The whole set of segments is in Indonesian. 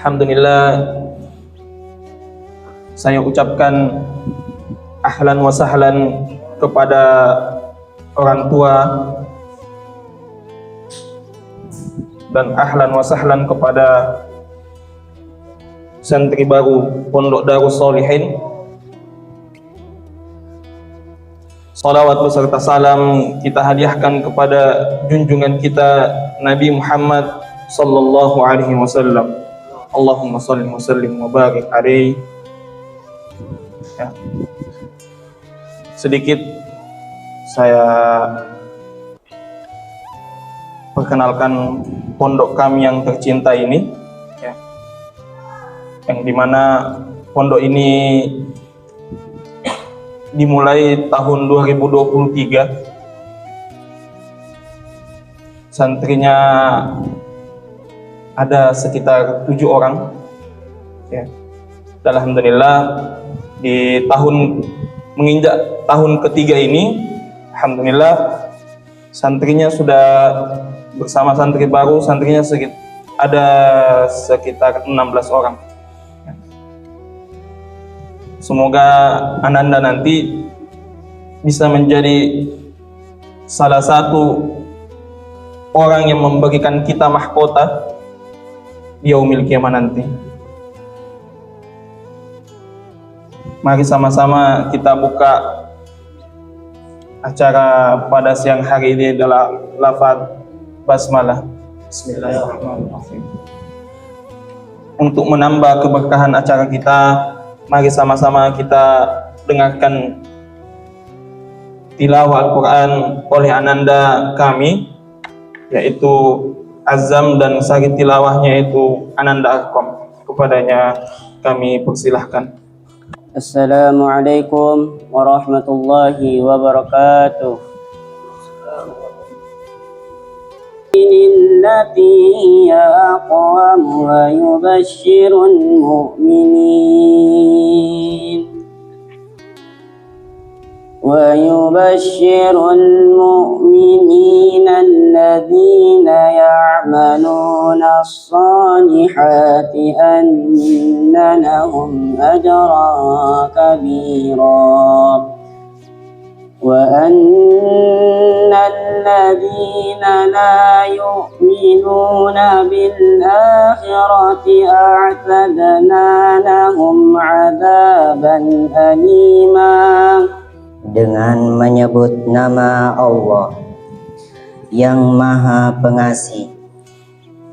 Alhamdulillah, saya ucapkan ahlan wa sahlan kepada orang tua dan ahlan wa sahlan kepada santri baru Pondok Darus Sholihin. Salawat beserta salam kita hadiahkan kepada junjungan kita Nabi Muhammad sallallahu alaihi wasallam. Allahumma salli wa sallim wa barik alaihi. Ya. Sedikit saya perkenalkan pondok kami yang tercinta ini, ya, yang dimana pondok ini dimulai tahun 2023. Santrinya ada sekitar 7 orang, ya. Dan alhamdulillah di menginjak tahun ketiga ini, alhamdulillah santrinya sudah bersama santri baru, santrinya ada sekitar 16 orang. Semoga Ananda nanti bisa menjadi salah satu orang yang membagikan kita mahkota di yaumil qiyamah nanti. Mari sama-sama kita buka acara pada siang hari ini adalah lafaz basmalah. Bismillahirrahmanirrahim. Untuk menambah keberkahan acara kita, mari sama-sama kita dengarkan tilawah Al-Quran oleh Ananda kami, yaitu Azam, dan sari tilawahnya itu Ananda Arkom. Kepadanya kami persilahkan. Assalamualaikum warahmatullahi wabarakatuh. Innillati hiya aqwam wa yubashshirul mu'minin الذين يعملون الصالحات أن لهم أجرا كبيرا وأن الذين لا يؤمنون بالآخرة أعتدنا لهم عذابا أليما. Dengan menyebut nama Allah yang Maha Pengasih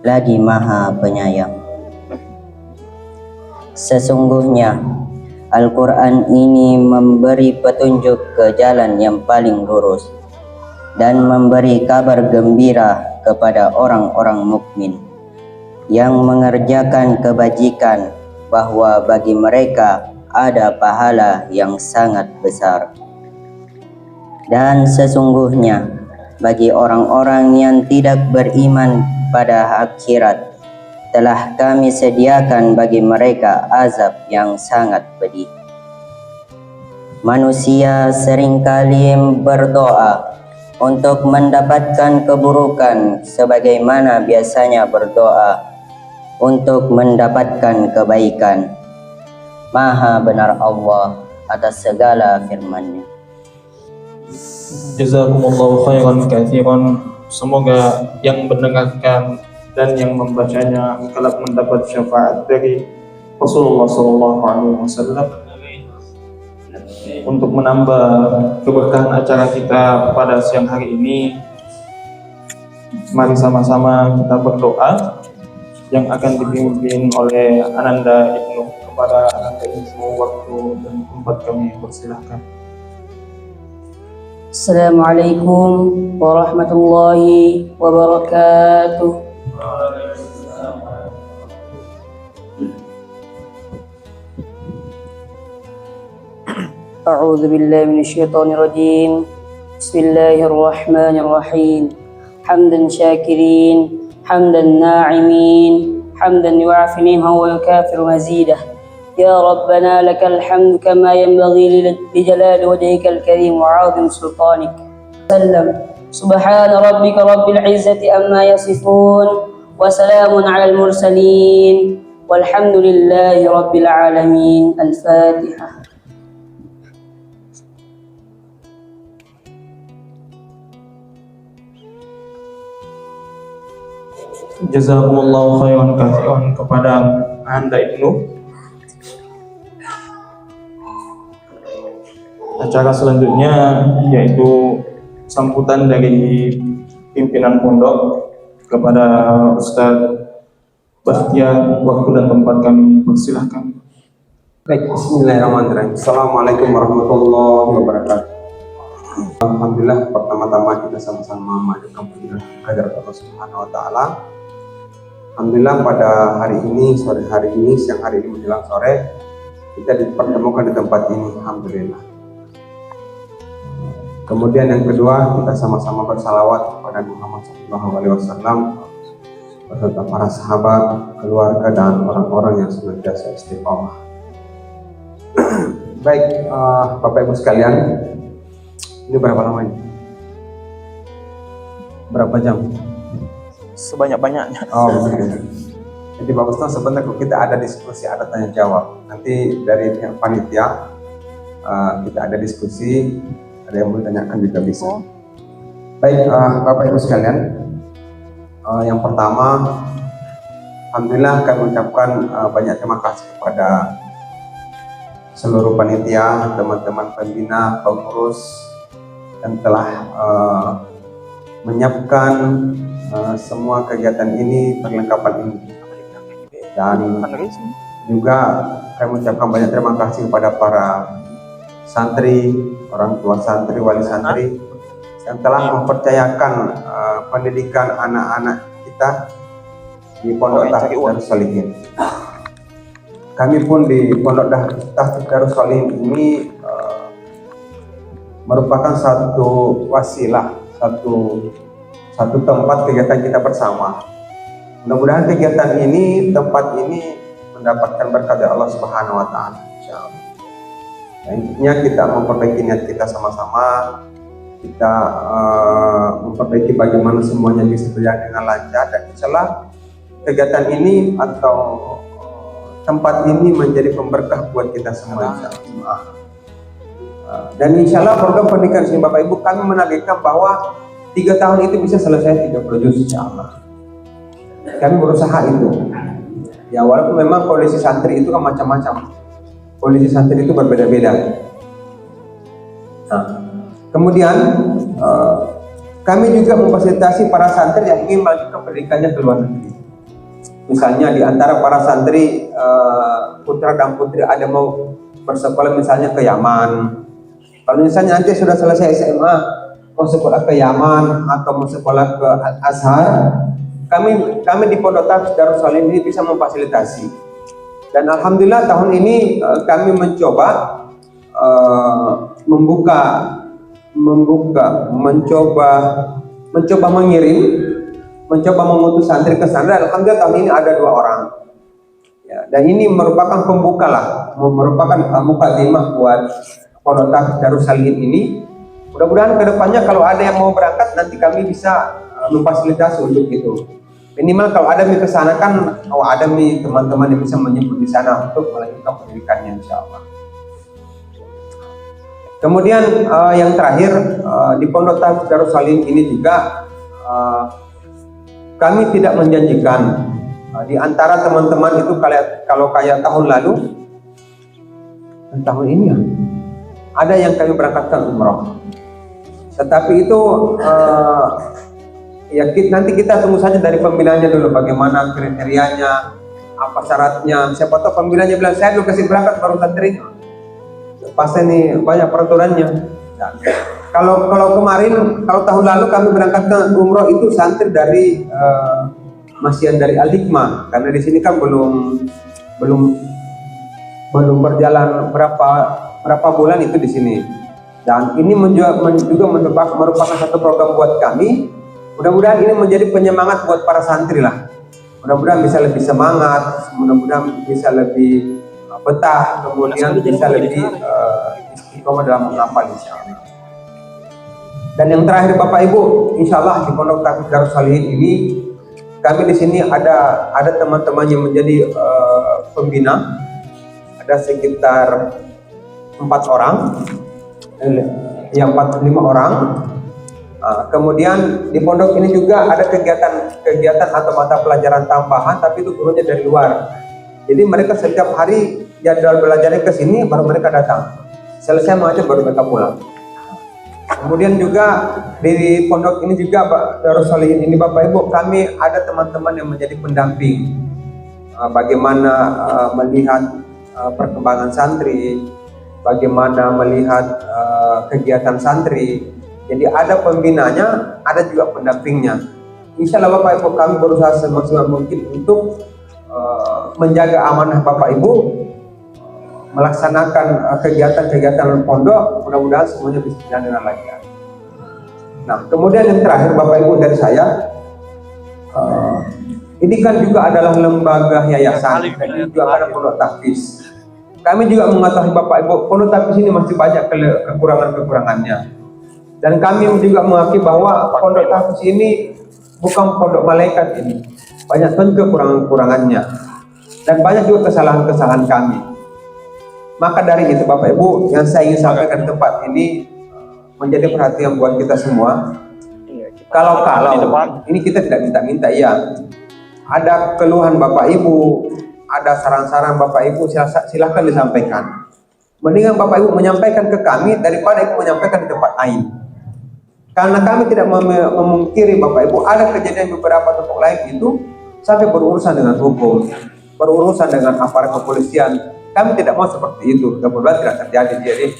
lagi Maha Penyayang. Sesungguhnya Al-Quran ini memberi petunjuk ke jalan yang paling lurus dan memberi kabar gembira kepada orang-orang mukmin yang mengerjakan kebajikan, bahwa bagi mereka ada pahala yang sangat besar. Dan sesungguhnya bagi orang-orang yang tidak beriman pada akhirat, telah kami sediakan bagi mereka azab yang sangat pedih. Manusia seringkali berdoa untuk mendapatkan keburukan sebagaimana biasanya berdoa untuk mendapatkan kebaikan. Maha benar Allah atas segala firman-Nya. Jazakumullahu khairan katsiran. Semoga yang mendengarkan dan yang membacanya kelak mendapat syafaat dari Rasulullah SAW. Untuk menambah keberkahan acara kita pada siang hari ini, mari sama-sama kita berdoa yang akan dipimpin oleh Ananda Ibnu. Kepada Ananda Ibnu, waktu dan tempat kami persilahkan. Assalamualaikum warahmatullahi wabarakatuh. A'udzu billahi minasyaitonir rajim. Bismillahirrahmanirrahim. Hamdan syakirin, hamdan na'imin, hamdan yu'afi ni'mahu wa yukafiru mazidah. يا ربنا لك الحمد كما ينبغي لجلال وجهك الكريم وعظيم سلطانك. سبحان ربك رب العزة أما يصفون وسلام على المرسلين والحمد لله رب العالمين. الفاتحة. Jazakumullahu khairan katsiran kepada Anda Ibnu. Acara selanjutnya yaitu sambutan dari pimpinan pondok kepada Ustadz Bahtiar. Waktu dan tempat kami persilahkan. Baik, bismillahirrahmanirrahim. Assalamualaikum warahmatullahi wabarakatuh. Alhamdulillah, pertama-tama kita sama-sama mengajukan pujian kehadirat Allah Subhanahu wa taala. Alhamdulillah pada hari ini, sore hari ini, siang hari ini menjelang sore, kita dipertemukan di tempat ini. Alhamdulillah. Kemudian yang kedua, kita sama-sama bersalawat kepada Muhammad SAW beserta para sahabat, keluarga dan orang-orang yang senantiasa istiqomah. Baik, Bapak Ibu sekalian, ini berapa lama ini? Berapa jam? Sebanyak-banyaknya. Oh, begitu. Jadi bagusnya sebentar kalau kita ada diskusi, ada tanya jawab. Nanti dari pihak panitia kita ada diskusi, ada yang mau ditanyakan juga bisa. Baik, Bapak Ibu sekalian, yang pertama, alhamdulillah kami mengucapkan banyak terima kasih kepada seluruh panitia, teman-teman pembina, pengurus yang telah menyiapkan semua kegiatan ini, perlengkapan ini. Dan juga kami mengucapkan banyak terima kasih kepada para santri, orang tua santri, wali santri yang telah mempercayakan pendidikan anak-anak kita di Pondok Tahfiz Darus Sholihin. Kami pun di Pondok Tahfiz Darus Sholihin ini merupakan satu wasilah, satu tempat kegiatan kita bersama. Mudah-mudahan kegiatan ini, tempat ini mendapatkan berkat dari Allah Subhanahu wa taala, insyaallah. Intinya kita memperbaiki niat kita sama-sama, kita memperbaiki bagaimana semuanya bisa berjalan dengan lancar, dan insyaallah kegiatan ini atau tempat ini menjadi pemberkah buat kita semua, insyaallah. Dan insyaallah program pendidikan sini Bapak Ibu, kami menargetkan bahwa 3 tahun itu bisa selesai 30 juz, insyaallah. Kami berusaha itu. Ya, walaupun memang kondisi santri itu kan macam-macam. Kondisi santri itu berbeda-beda. Nah, kemudian kami juga memfasilitasi para santri yang ingin melanjutkan pendidikannya ke luar negeri. Misalnya di antara para santri putra dan putri ada mau bersekolah misalnya ke Yaman. Kalau misalnya nanti sudah selesai SMA mau sekolah ke Yaman atau mau sekolah ke Al-Azhar, kami di Pondok Tahfiz Darus Sholihin ini bisa memfasilitasi. Dan alhamdulillah tahun ini kami mencoba mencoba mengutus santri ke sana. Alhamdulillah tahun ini ada 2 orang. Ya, dan ini merupakan pembuka lah, merupakan mukadimah buat Pondok Tahfiz Darus Sholihin ini. Mudah-mudahan kedepannya kalau ada yang mau berangkat nanti kami bisa memfasilitasi untuk itu. Minimal kalau ada ke sana kan, ada teman-teman yang bisa menyebut di sana untuk melanjutkan pendidikannya, insyaallah. Kemudian yang terakhir di Pondok Tahfiz Darus Sholihin ini juga kami tidak menjanjikan di antara teman-teman itu kalau kayak tahun lalu dan tahun ini ya, ada yang kami berangkatkan umroh. Tetapi itu ya nanti kita tunggu saja dari pembinanya dulu bagaimana kriterianya, apa syaratnya. Siapa tahu pembinanya bilang saya belum kasih berangkat baru santri. Pasti nih banyak peraturannya. Nah, kalau kemarin, kalau tahun lalu kami berangkat ke umroh itu santri dari Masyian dari Al-Hikmah, karena di sini kan belum berjalan berapa bulan itu di sini. Dan ini juga merupakan satu program buat kami. Mudah-mudahan ini menjadi penyemangat buat para santri lah. Mudah-mudahan bisa lebih semangat, mudah-mudahan bisa lebih betah, kemudian bisa lebih istiqomah dalam menghafal, insyaallah. Dan yang terakhir Bapak Ibu, insyaallah di Pondok Tahfiz Darus Sholihin ini kami di sini ada teman-teman yang menjadi pembina, ada sekitar 4 orang, ya 4-5 orang. Kemudian di pondok ini juga ada kegiatan atau mata pelajaran tambahan, tapi itu turunnya dari luar. Jadi mereka setiap hari jadwal belajarnya ke sini, baru mereka datang. Selesai mengajar baru mereka pulang. Kemudian juga di pondok ini juga Darus Sholihin ini Bapak Ibu, kami ada teman-teman yang menjadi pendamping. Bagaimana melihat perkembangan santri, bagaimana melihat kegiatan santri. Jadi ada pembinanya, ada juga pendampingnya. Insya Allah Bapak Ibu, kami berusaha semaksimal mungkin untuk menjaga amanah Bapak Ibu, melaksanakan kegiatan-kegiatan pondok. Mudah-mudahan semuanya bisa berjalan dengan lancar. Nah, kemudian yang terakhir Bapak Ibu dari saya, ini kan juga adalah lembaga yayasan, ini juga ada pondok tahfiz. Kami juga mengetahui Bapak Ibu, pondok tahfiz ini masih banyak kekurangan-kekurangannya. Dan kami juga mengakui bahwa pondok tahfiz ini bukan pondok malaikat ini. Banyak pun kekurangan-kekurangannya. Dan banyak juga kesalahan-kesalahan kami. Maka dari itu Bapak Ibu, yang saya ingin sampaikan di tempat ini menjadi perhatian buat kita semua. Kalau ini kita tidak minta-minta ya. Ada keluhan Bapak Ibu, ada saran-saran Bapak Ibu, silahkan disampaikan. Mendingan Bapak Ibu menyampaikan ke kami daripada Ibu menyampaikan di tempat lain. Karena kami tidak memungkiri Bapak Ibu, ada kejadian beberapa tempat lain itu sampai berurusan dengan hukum, berurusan dengan aparat kepolisian. Kami tidak mau seperti itu, mudah-mudahan tidak terjadi.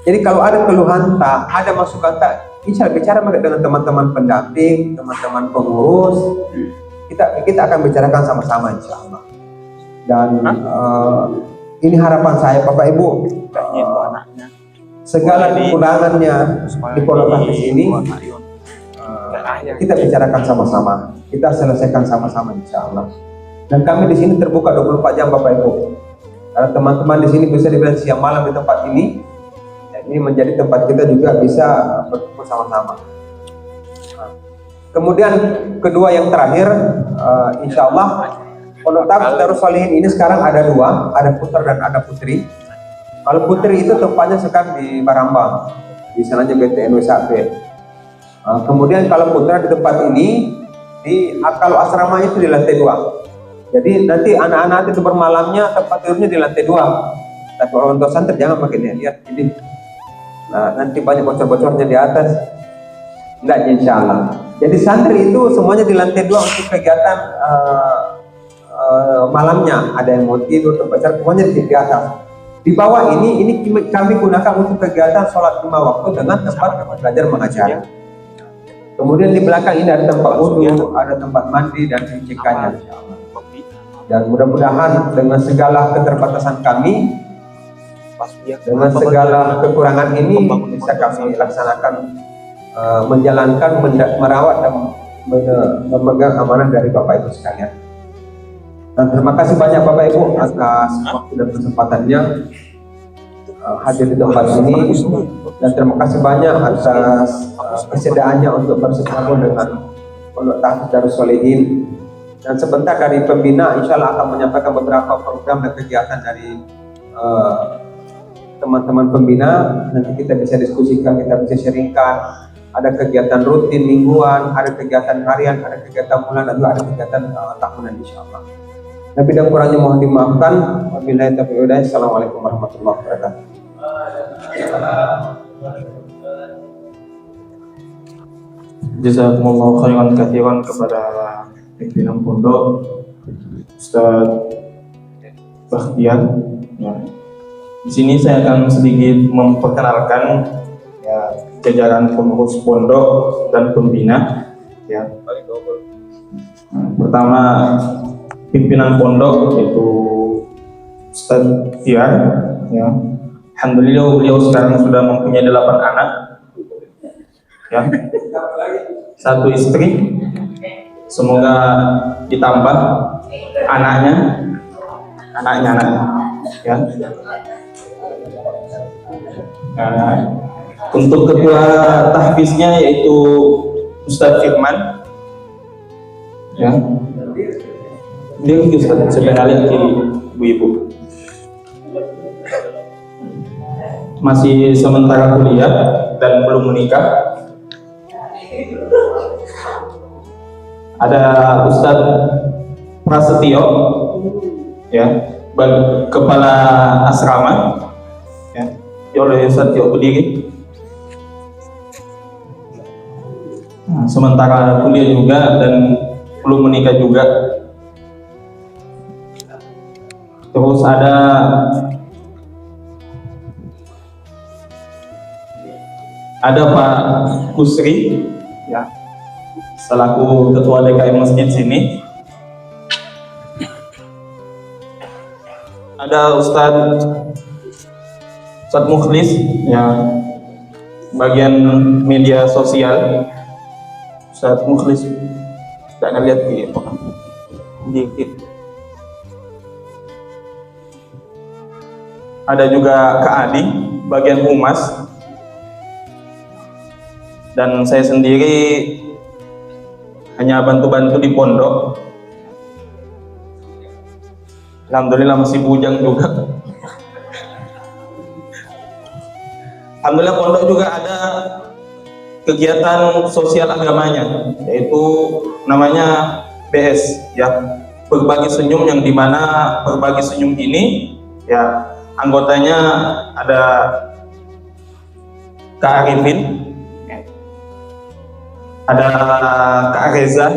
Jadi kalau ada keluhan tak, ada masukan tak, insya Allah bicara dengan teman-teman pendamping, teman-teman pengurus, kita akan bicarakan sama-sama insya Allah. Dan ini harapan saya Bapak Ibu, segala kekurangannya di pondok tahfiz ini kita bicarakan sama-sama, kita selesaikan sama-sama insya Allah. Dan kami di sini terbuka 24 jam Bapak Ibu. Karena teman-teman di sini bisa dibilang siang malam di tempat ini, ini menjadi tempat kita juga bisa berkumpul sama-sama. Kemudian kedua yang terakhir, insya Allah pondok tahfiz Darus Sholihin ini sekarang ada 2, ada putra dan ada putri. Kalau putri itu tempatnya sekarang di Barambang, di sananya BTN WSAP. Kemudian kalau putra di tempat ini, kalau asrama itu di lantai 2. Jadi nanti anak-anak itu bermalamnya tempat tidurnya di lantai 2. Tapi orang tua santri jangan pakai lihat ini. Nah, nanti banyak bocor-bocornya di atas. Enggak, insya Allah. Jadi santri itu semuanya di lantai 2 untuk kegiatan malamnya. Ada yang mau tidur, tempat semuanya di atas. Di bawah ini kami gunakan untuk kegiatan sholat 5 waktu dengan tempat belajar mengajar. Kemudian di belakang ini ada tempat wudhu, ada tempat mandi dan MCK-nya. Dan mudah-mudahan dengan segala keterbatasan kami, dengan segala kekurangan ini bisa kami laksanakan, menjalankan, merawat dan memegang amanah dari Bapak Ibu sekalian. Dan terima kasih banyak Bapak Ibu atas waktu dan kesempatannya hadir di tempat ini, dan terima kasih banyak atas kesediaannya untuk bersama dengan pondok tahfiz Darus Sholihin. Dan sebentar dari pembina insya Allah akan menyampaikan beberapa program dan kegiatan dari teman-teman pembina. Nanti kita bisa diskusikan, kita bisa sharingkan. Ada kegiatan rutin mingguan, ada kegiatan harian, ada kegiatan bulan, dan juga ada kegiatan tahunan insya Allah. Lebih dan kurangnya mohon dimaafkan. Wabillahi taufiq wal hidayah. Assalamualaikum warahmatullahi wabarakatuh. Jazakumullahu khairan katsiran kepada pimpinan pondok Ustaz Bakhtiar. Ya. Di sini saya akan sedikit memperkenalkan ya, jajaran pengurus pondok dan pembina. Ya. Pertama pimpinan pondok yaitu Ustaz Tiar. Ya. Alhamdulillah beliau sekarang sudah mempunyai 8 anak. Ya. 1 istri. Semoga ditambah anaknya ya. Untuk ketua tahfiznya yaitu Ustadz Firman ya. Dia Ustaz, sebenarnya ibu-ibu masih sementara kuliah dan belum menikah. Ada Ustadz Prasetyo, ya, kepala asrama, ya, oleh Ustadz Tio berdiri. Nah, sementara kuliah juga dan belum menikah juga. Terus ada Pak Kusri, ya, selaku ketua DKM masjid sini. Ada Ustadz Mukhlis, ya, bagian media sosial. Ustadz Mukhlis, tidak ngeliat di ada juga Kak Adi, bagian humas, dan saya sendiri hanya bantu-bantu di pondok. Alhamdulillah masih bujang juga. Alhamdulillah pondok juga ada kegiatan sosial agamanya, yaitu namanya BS, ya, berbagi senyum, yang dimana berbagi senyum ini, ya, anggotanya ada Kak Arifin, ada Kak Reza,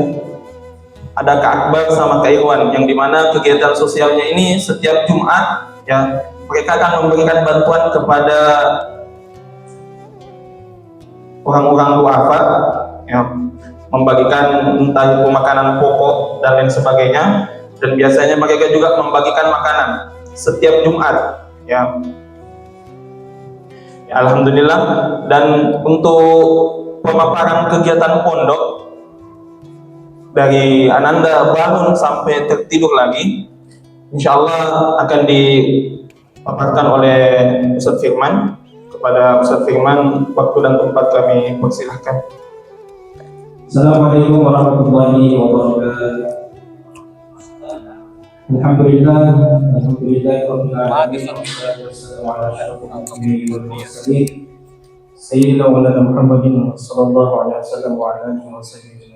ada Kak Akbar sama Kak Irwan, yang dimana kegiatan sosialnya ini setiap Jumat, ya, mereka akan memberikan bantuan kepada orang-orang duafa, ya, membagikan entah itu makanan pokok dan lain sebagainya, dan biasanya mereka juga membagikan makanan setiap Jumat, ya. Ya, alhamdulillah. Dan untuk pemaparan kegiatan pondok dari Ananda bangun sampai tertidur lagi, insya Allah akan dipaparkan oleh Ustadz Firman. Kepada Ustadz Firman, waktu dan tempat kami persilahkan. Assalamualaikum warahmatullahi wabarakatuh. Alhamdulillah rabbil alamin. Sayyidina wa lana Muhammadin sallallahu alaihi wasallam wa ala alihi wa sahbihi.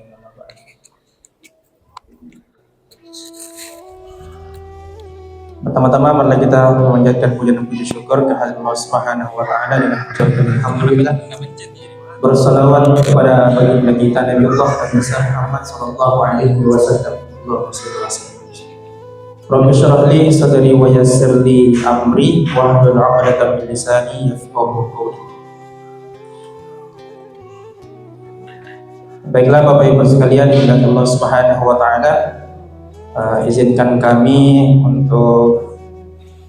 Pertama-tama marilah kita memanjatkan puja dan puji syukur kehadirat Allah Subhanahu wa taala dan mengucapkan alhamdulillah. Bersalawat kepada baginda kita Nabi Allah Muhammad sallallahu alaihi wasallam. Allahumma shalli ala sayyidina. Rabbi shrah li sadri wa yassir li amri wa hlul 'uqdatam min lisani yafqahu qawli. Baiklah Bapak Ibu sekalian, dimuliakan Allah Subhanahu wa taala. Izinkan kami untuk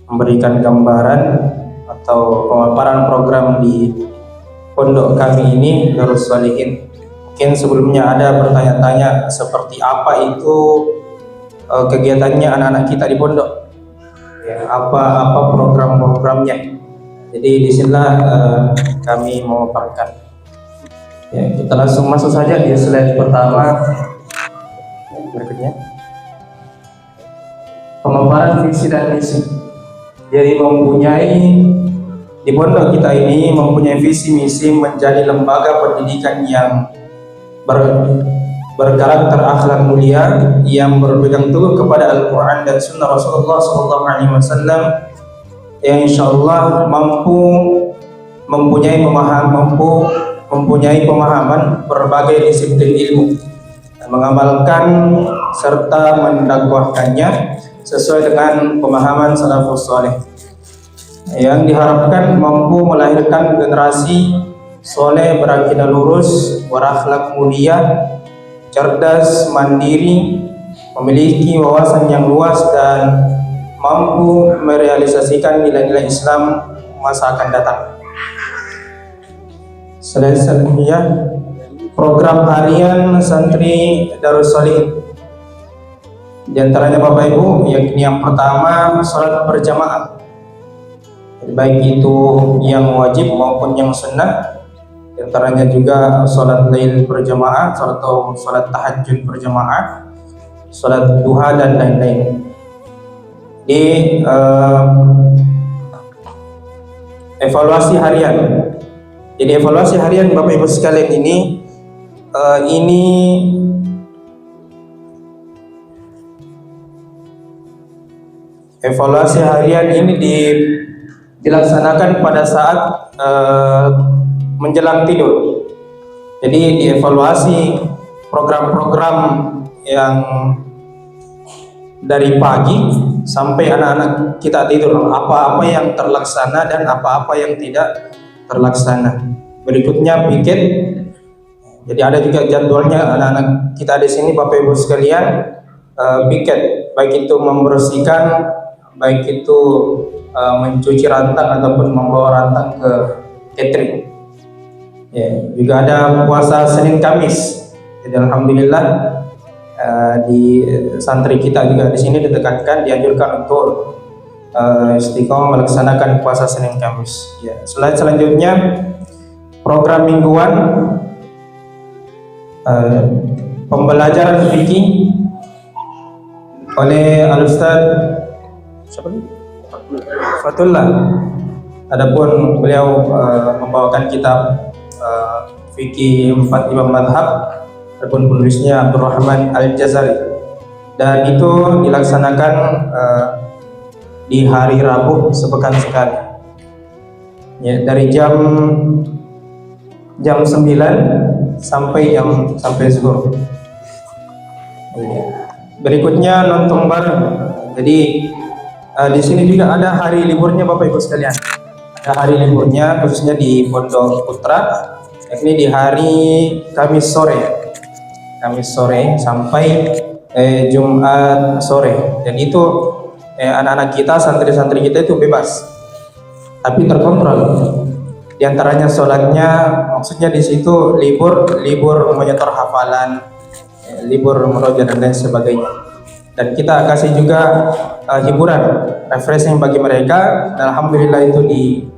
memberikan gambaran atau pemaparan program di pondok kami ini, Darus Shalihin. Mungkin sebelumnya ada bertanya-tanya seperti apa itu kegiatannya anak-anak kita di pondok, ya, apa program-programnya. Jadi disinilah kami memaparkan. Ya, kita langsung masuk saja di slide pertama berikutnya. Pemaparan visi dan misi. Jadi di pondok kita ini mempunyai visi misi menjadi lembaga pendidikan yang berkarakter akhlak mulia, yang berpegang teguh kepada Al-Quran dan Sunnah Rasulullah SAW, yang insyaallah mampu mempunyai pemahaman berbagai disiplin ilmu, mengamalkan serta mendakwahkannya sesuai dengan pemahaman salafus saleh, yang diharapkan mampu melahirkan generasi soleh berakidah lurus, berakhlak mulia, cerdas, mandiri, memiliki wawasan yang luas dan mampu merealisasikan nilai-nilai Islam masa akan datang. Selanjutnya, program harian santri Darus Shalihin. Di antaranya Bapak Ibu, yang pertama sholat berjamaah, baik itu yang wajib maupun yang sunnah. Di antaranya juga sholat lail berjamaah atau sholat tahajud berjamaah. sholat duha dan lain-lain. Di evaluasi harian. Jadi evaluasi harian Bapak Ibu sekalian ini evaluasi harian ini dilaksanakan pada saat menjelang tidur. Jadi dievaluasi program-program yang dari pagi sampai anak-anak kita tidur, apa-apa yang terlaksana dan apa-apa yang tidak terlaksana. Berikutnya piket. Jadi ada juga jadwalnya anak-anak kita di sini Bapak Ibu sekalian, piket, baik itu membersihkan, baik itu mencuci rantang ataupun membawa rantang ke catering. Ya, juga ada puasa Senin Kamis. Jadi alhamdulillah di santri kita juga di sini ditekankan, dianjurkan untuk istiqomah melaksanakan puasa Senin Kamis. Ya, selanjutnya program mingguan, pembelajaran fikih oleh Al-Ustaz Fatullah. Adapun beliau membawakan kitab fikih 4 imam madhab, adapun penulisnya Abdurrahman Al-Jazari, dan itu dilaksanakan di hari Rabu sepekan sekali. Ya, dari jam 9 sampai zuhur. Ya. Berikutnya nonton bareng. Jadi di sini juga ada hari liburnya Bapak Ibu sekalian. Ada hari liburnya khususnya di Pondok Putra. Ini di hari Kamis sore sampai Jumat sore. Dan itu anak-anak kita, santri-santri kita itu bebas, tapi terkontrol. Di antaranya sholatnya, maksudnya di situ libur menyetor hafalan, libur meroja dan lain sebagainya. Dan kita kasih juga hiburan, refreshing bagi mereka. Dan alhamdulillah itu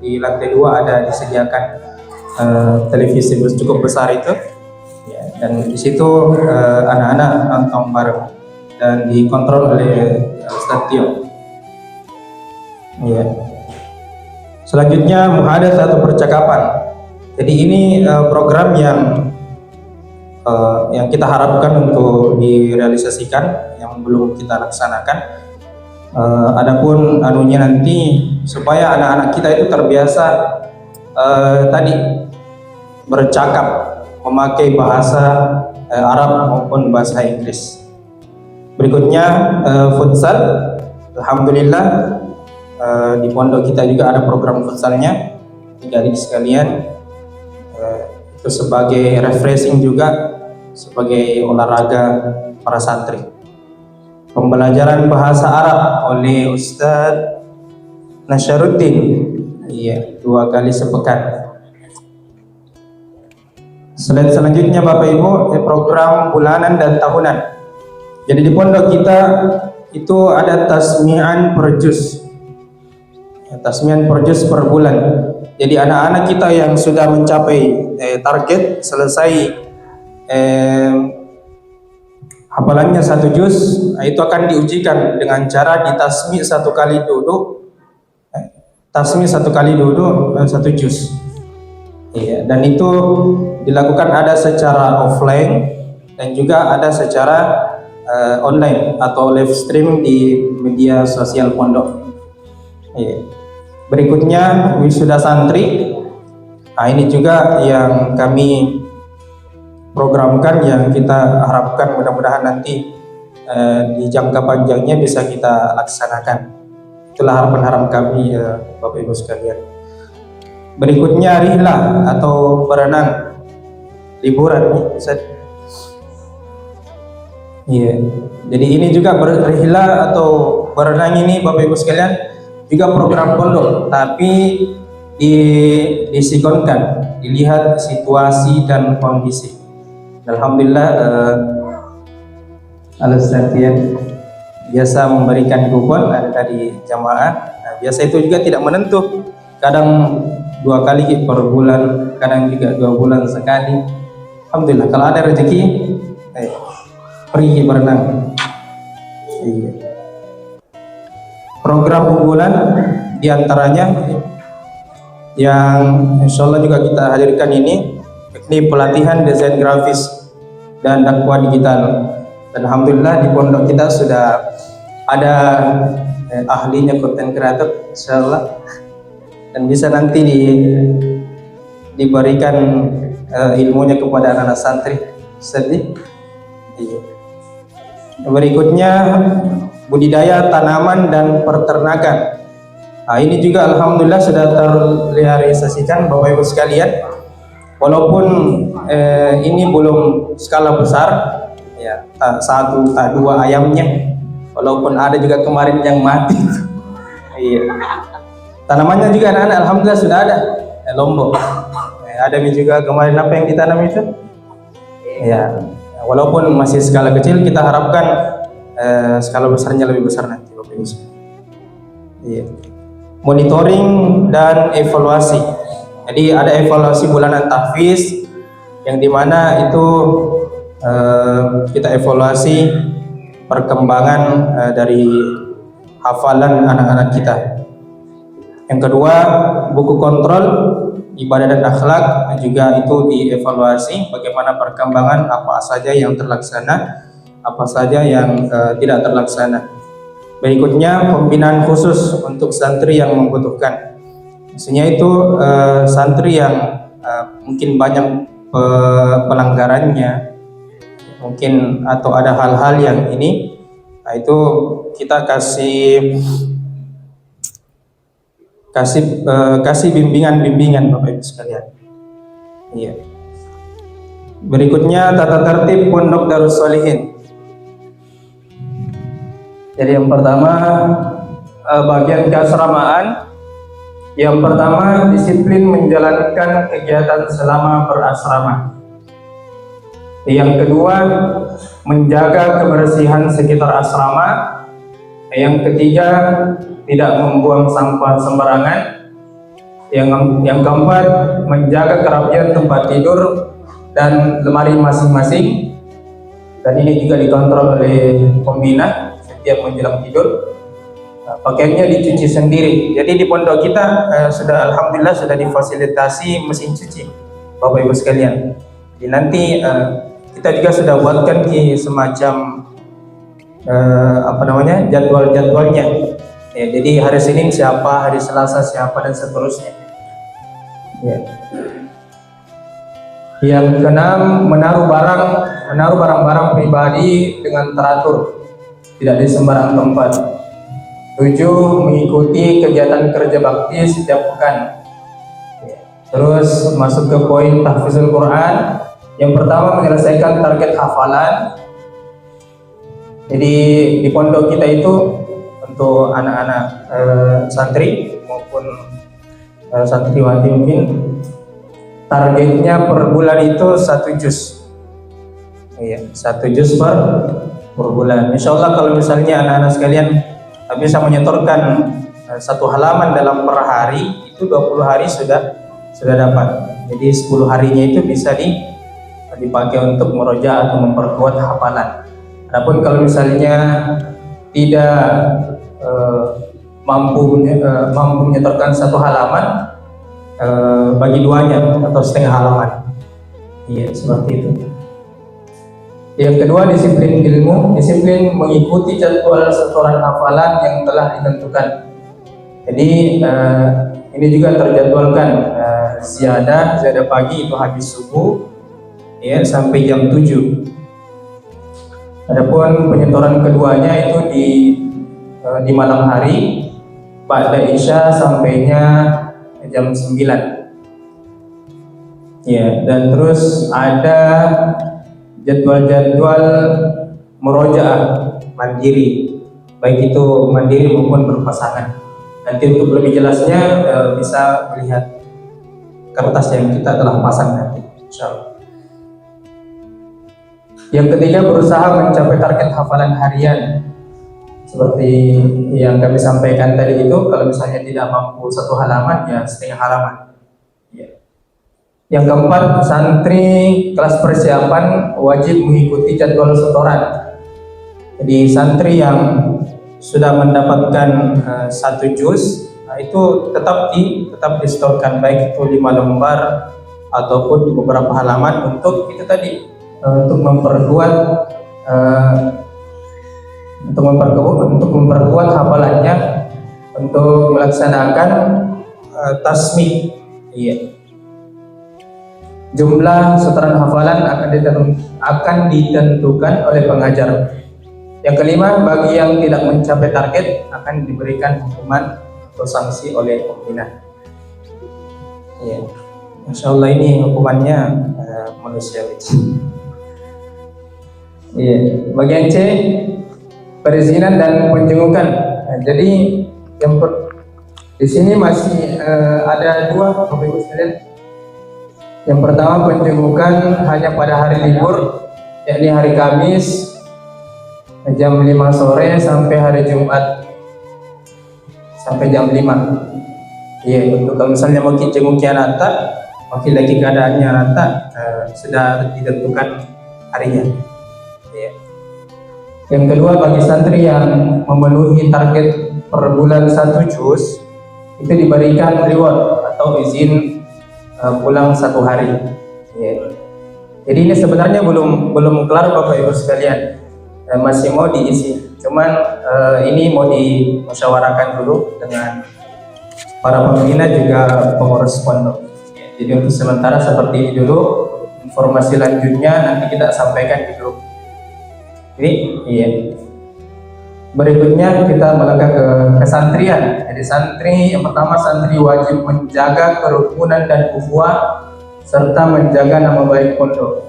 di lantai 2 ada disediakan televisi cukup besar itu. Ya, dan di situ anak-anak nonton bareng dan dikontrol oleh Ustaz Tio. Ya. Selanjutnya muhadatsah atau percakapan. Jadi ini program yang kita harapkan untuk direalisasikan, yang belum kita laksanakan. Adapun anunya nanti supaya anak-anak kita itu terbiasa tadi bercakap, memakai bahasa Arab maupun bahasa Inggris. Berikutnya futsal. Alhamdulillah di pondok kita juga ada program futsalnya. Jadi sekalian itu sebagai refreshing juga, sebagai olahraga para santri. Pembelajaran bahasa Arab oleh Ustadz Nasyaruddin, iya, 2 kali sepekan. Selanjutnya Bapak Ibu, program bulanan dan tahunan. Jadi di pondok kita itu ada tasmi'an per juz. Tasmi'an per juz per bulan. Jadi anak-anak kita yang sudah mencapai target selesai hafalannya 1 juz, itu akan diujikan dengan cara ditasmi 1 kali duduk, tasmi 1 kali duduk 1 juz. Iya, dan itu dilakukan ada secara offline dan juga ada secara online atau live stream di media sosial pondok. Iya. Berikutnya wisuda santri. Nah, ini juga yang kami programkan, yang kita harapkan mudah-mudahan nanti di jangka panjangnya bisa kita laksanakan. Itulah harapan kami Bapak Ibu sekalian. Berikutnya rihlah atau berenang, liburan nih Ustaz. Iya. Jadi ini juga rihlah atau berenang ini Bapak Ibu sekalian juga program pondok, tapi disinkronkan, dilihat situasi dan kondisi. Alhamdulillah Al-Ustaz biasa memberikan kupon ada dari jamaah. Nah, biasa itu juga tidak menentu, kadang 2 kali per bulan, kadang juga 2 bulan sekali. Alhamdulillah kalau ada rezeki pergi berenang. Iya. Program unggulan diantaranya yang insya Allah juga kita hadirkan ini pelatihan desain grafis dan dakwah digital. Dan alhamdulillah di pondok kita sudah ada ahlinya, content creator insya Allah, dan bisa nanti diberikan ilmunya kepada anak-anak santri. Sedih. Iya. Berikutnya budidaya tanaman dan peternakan. Nah, ini juga alhamdulillah sudah terrealisasikan Bapak Ibu sekalian. Walaupun ini belum skala besar, ya, tak satu tak dua ayamnya. Walaupun ada juga kemarin yang mati. Iya. Tanamannya juga anak-anak alhamdulillah sudah ada. Lombok. Ada juga kemarin apa yang ditanam itu? Ya. Walaupun masih skala kecil, kita harapkan skala besarnya lebih besar nanti Bapak Ibu. Iya. Monitoring dan evaluasi. Jadi ada evaluasi bulanan tahfiz yang dimana itu kita evaluasi perkembangan dari hafalan anak-anak kita. Yang kedua, buku kontrol ibadah dan akhlak juga itu dievaluasi bagaimana perkembangan, apa saja yang terlaksana, apa saja yang tidak terlaksana. Berikutnya pembinaan khusus untuk santri yang membutuhkan. Maksudnya itu santri yang mungkin banyak pelanggarannya, mungkin atau ada hal-hal yang ini, nah itu kita kasih bimbingan Bapak Ibu sekalian. Iya. Berikutnya tata tertib Pondok Darus Sholihin. Jadi yang pertama bagian keasramaan. Yang pertama disiplin menjalankan kegiatan selama berasrama. Yang kedua menjaga kebersihan sekitar asrama. Yang ketiga tidak membuang sampah sembarangan. Yang keempat menjaga kerapian tempat tidur dan lemari masing-masing. Dan ini juga dikontrol oleh pembina setiap menjelang tidur. Pakaiannya dicuci sendiri. Jadi di pondok kita sudah alhamdulillah sudah difasilitasi mesin cuci Bapak Ibu sekalian. Jadi nanti kita juga sudah buatkan semacam jadwalnya. Ya, jadi hari Senin siapa, hari Selasa siapa, dan seterusnya. Ya. Yang keenam, menaruh barang-barang pribadi dengan teratur, tidak di sembarang tempat. 7. Mengikuti kegiatan kerja bakti setiap pekan. Terus masuk ke poin tahfizul Quran. Yang pertama menyelesaikan target hafalan. Jadi di pondok kita itu untuk anak-anak santri maupun santriwati mungkin targetnya per bulan itu 1 juz. Iya, 1 juz per bulan. Insya Allah kalau misalnya anak-anak sekalian bisa menyetorkan 1 halaman dalam per hari, itu 20 hari sudah dapat. Jadi 10 harinya itu bisa dipakai untuk meroja atau memperkuat hafalan. Adapun kalau misalnya tidak mampu menyetorkan 1 halaman, bagi 2-nya atau setengah halaman. Iya, seperti itu. Yang kedua, disiplin ilmu, disiplin mengikuti jadwal setoran hafalan yang telah ditentukan. Jadi ini juga terjadwalkan ziyadah pagi itu habis subuh ya sampai jam 7. Adapun penyetoran keduanya itu di malam hari pada Isya sampainya jam 9. Ya, dan terus ada jadwal-jadwal murojaah mandiri, baik itu mandiri maupun berpasangan. Nanti untuk lebih jelasnya bisa melihat kertas yang kita telah pasang nanti, insyaallah. Yang ketiga, berusaha mencapai target hafalan harian. Seperti yang kami sampaikan tadi itu, kalau misalnya tidak mampu 1 halaman, ya setengah halaman. Yang keempat, santri kelas persiapan wajib mengikuti jadwal setoran. Jadi santri yang sudah mendapatkan 1 juz, itu tetap disetorkan, baik itu 5 lembar ataupun beberapa halaman untuk itu tadi, untuk memperkuat hafalannya, untuk melaksanakan tasmih. Iya. Jumlah setoran hafalan akan ditentukan oleh pengajar. Yang kelima, bagi yang tidak mencapai target akan diberikan hukuman atau sanksi oleh pembina. Iya. Insya Allah ini hukumannya manusiawi. Iya. Bagian C, perizinan dan penjengukan. Nah, jadi di sini masih ada 2 Bapak Ibu sekalian. Yang pertama, penjengukan hanya pada hari libur, yakni hari Kamis jam 5 sore sampai hari Jumat sampai jam 5. Iya, untuk kalau misalnya mau jenguki anak, makin lagi keadaannya anak sudah ditentukan harinya. Iya. Yang kedua, bagi santri yang memenuhi target per bulan 1 juz, itu diberikan reward atau izin pulang 1 hari. Yeah. Jadi ini sebenarnya belum kelar Bapak Ibu sekalian, masih mau diisi. Cuman ini mau dimusyawarahkan dulu dengan para pembina juga pengurus pondok. Yeah. Jadi untuk sementara seperti ini dulu. Informasi lanjutnya nanti kita sampaikan di grup. Jadi iya. Berikutnya kita melangkah ke kesantrian. Jadi santri yang pertama, santri wajib menjaga kerukunan dan ukhuwah serta menjaga nama baik pondok.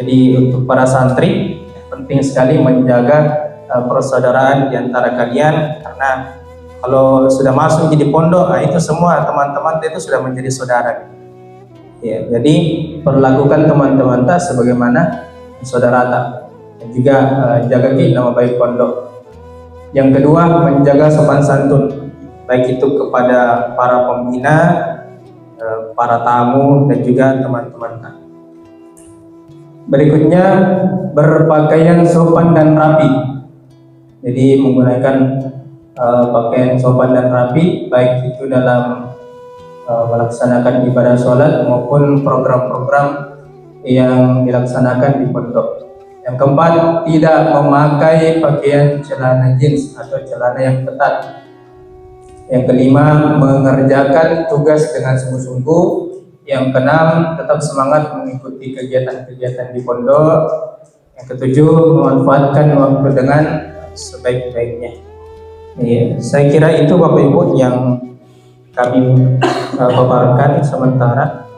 Jadi untuk para santri penting sekali menjaga persaudaraan di antara kalian, karena kalau sudah masuk jadi pondok, itu semua teman-teman itu sudah menjadi saudara. Ya, jadi perlakukan teman-teman sebagaimana saudara dan juga jaga nama baik pondok. Yang kedua, menjaga sopan santun, baik itu kepada para pembina, para tamu, dan juga teman-teman. Berikutnya, berpakaian sopan dan rapi. Jadi menggunakan pakaian sopan dan rapi, baik itu dalam melaksanakan ibadah sholat maupun program-program yang dilaksanakan di pondok. Yang keempat, tidak memakai pakaian celana jeans atau celana yang ketat. Yang kelima, mengerjakan tugas dengan sungguh-sungguh. Yang keenam, tetap semangat mengikuti kegiatan-kegiatan di pondok. Yang ketujuh, memanfaatkan waktu dengan sebaik-baiknya. Ya, saya kira itu Bapak Ibu yang kami paparkan sementara.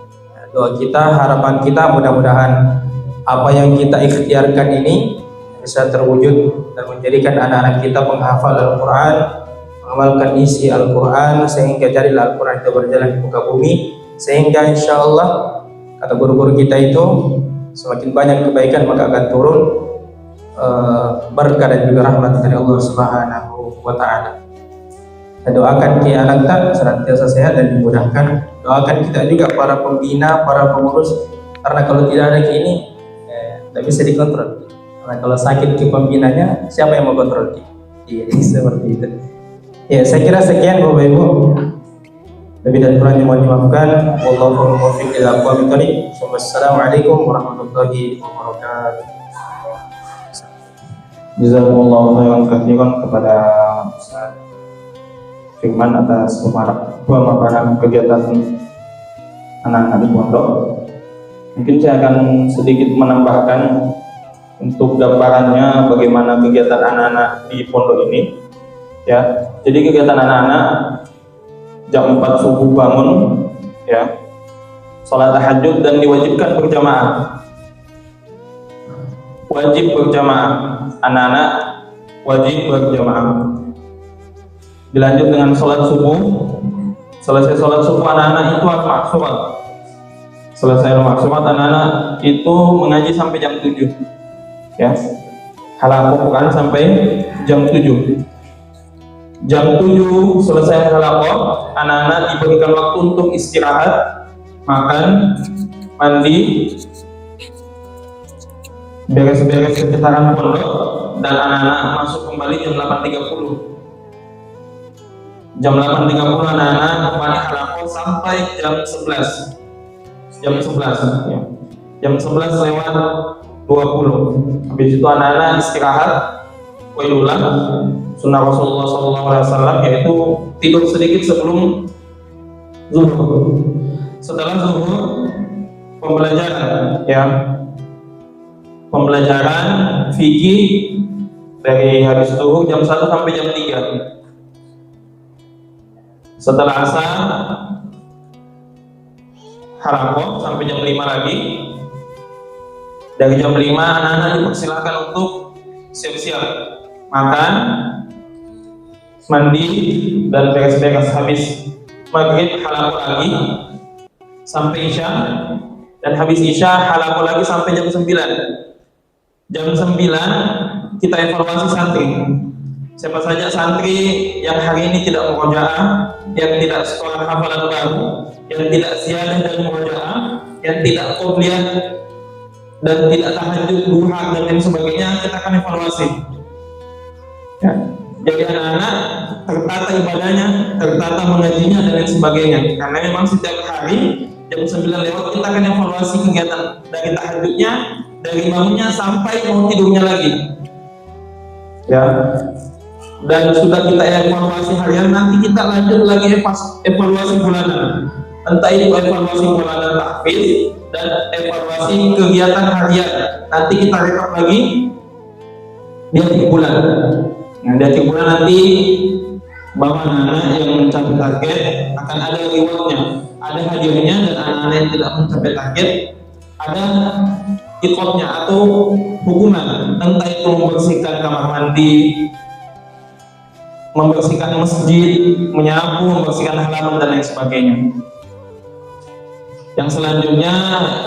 Doa kita, harapan kita mudah-mudahan apa yang kita ikhtiarkan ini bisa terwujud dan menjadikan anak-anak kita penghafal Al-Quran, mengamalkan isi Al-Quran sehingga jadilah Al-Quran itu berjalan di muka bumi, sehingga insya Allah kata guru-guru kita itu semakin banyak kebaikan maka akan turun berkah dan juga rahmat dari Allah Subhanahu wa Ta'ala. Saya doakan anak kita senantiasa sehat dan dimudahkan. Doakan kita juga para pembina, para pengurus, karena kalau tidak ada ini tidak bisa dikontrol. Karena kalau sakit ke pembinanya, siapa yang mau kontrol? Iya, seperti itu. Ya, saya kira sekian Bapak Ibu. Lebih dan kurangnya mohon dimaafkan. Wallahu muwaffiq ila aqwamit thoriq. Wassalamualaikum warahmatullahi wabarakatuh. Jazakumullahu khairan katsiran kepada Ustaz Firman atas pemaparan kegiatan anak-anak di pondok. Mungkin saya akan sedikit menambahkan untuk gambarannya bagaimana kegiatan anak-anak di pondok ini. Ya, jadi kegiatan anak-anak jam 4 subuh bangun, ya, sholat tahajud dan diwajibkan berjamaah. Wajib berjamaah, anak-anak wajib berjamaah. Dilanjut dengan sholat subuh. Selesai sholat subuh anak-anak itu al-maksumat. Selesai al-maksumat anak-anak itu mengaji sampai jam 7. Ya, halaqah Quran sampai jam 7. Jam 7 selesai halaqah, anak-anak diberikan waktu untuk istirahat, makan, mandi, beres-beres sekitaran pondok, dan anak-anak masuk kembali jam 8.30. Jam 8.30 anak-anak kembali halaqah sampai jam 11. Jam 11 ya. Jam 11 lewat 20. Habis itu anak-anak istirahat, qailulah sunnah Rasulullah SAW, yaitu tidur sedikit sebelum zuhur. Setelah zuhur pembelajaran ya, pembelajaran fikih dari habis zuhur jam 1 sampai jam 3. Setelah asar halaqah sampai jam 5 lagi. Dari jam 5 anak-anak dipersilahkan untuk siap-siap makan, mandi, dan beres-beres. Habis maghrib halaqah lagi sampai isya, dan habis isya halaqah lagi sampai jam 9. Jam 9 kita evaluasi santri. Siapa saja santri yang hari ini tidak murojaah, yang tidak sekolah hafalan baru, yang tidak ziyadah dan murojaah, yang tidak qobliyah dan tidak tahajud, duha dan lain sebagainya, kita akan evaluasi. Ya. Jadi anak-anak tertata ibadahnya, tertata mengajinya dan lain sebagainya. Karena memang setiap hari jam 9 lewat kita akan evaluasi kegiatan dari tahajudnya, dari bangunnya sampai mau tidurnya lagi. Ya. Dan sudah kita evaluasi harian, nanti kita lanjut lagi evaluasi bulanan. Entah itu evaluasi bulanan tahfiz dan evaluasi kegiatan harian. Nanti kita rekap lagi di akhir bulan. Nah, di akhir bulan nanti bapak anak yang mencapai target akan ada rewardnya, ada hadiahnya, dan anak-anak yang tidak mencapai target ada ikotnya atau hukuman. Entah itu membersihkan kamar mandi, membersihkan masjid, menyapu, membersihkan halaman dan lain sebagainya. Yang selanjutnya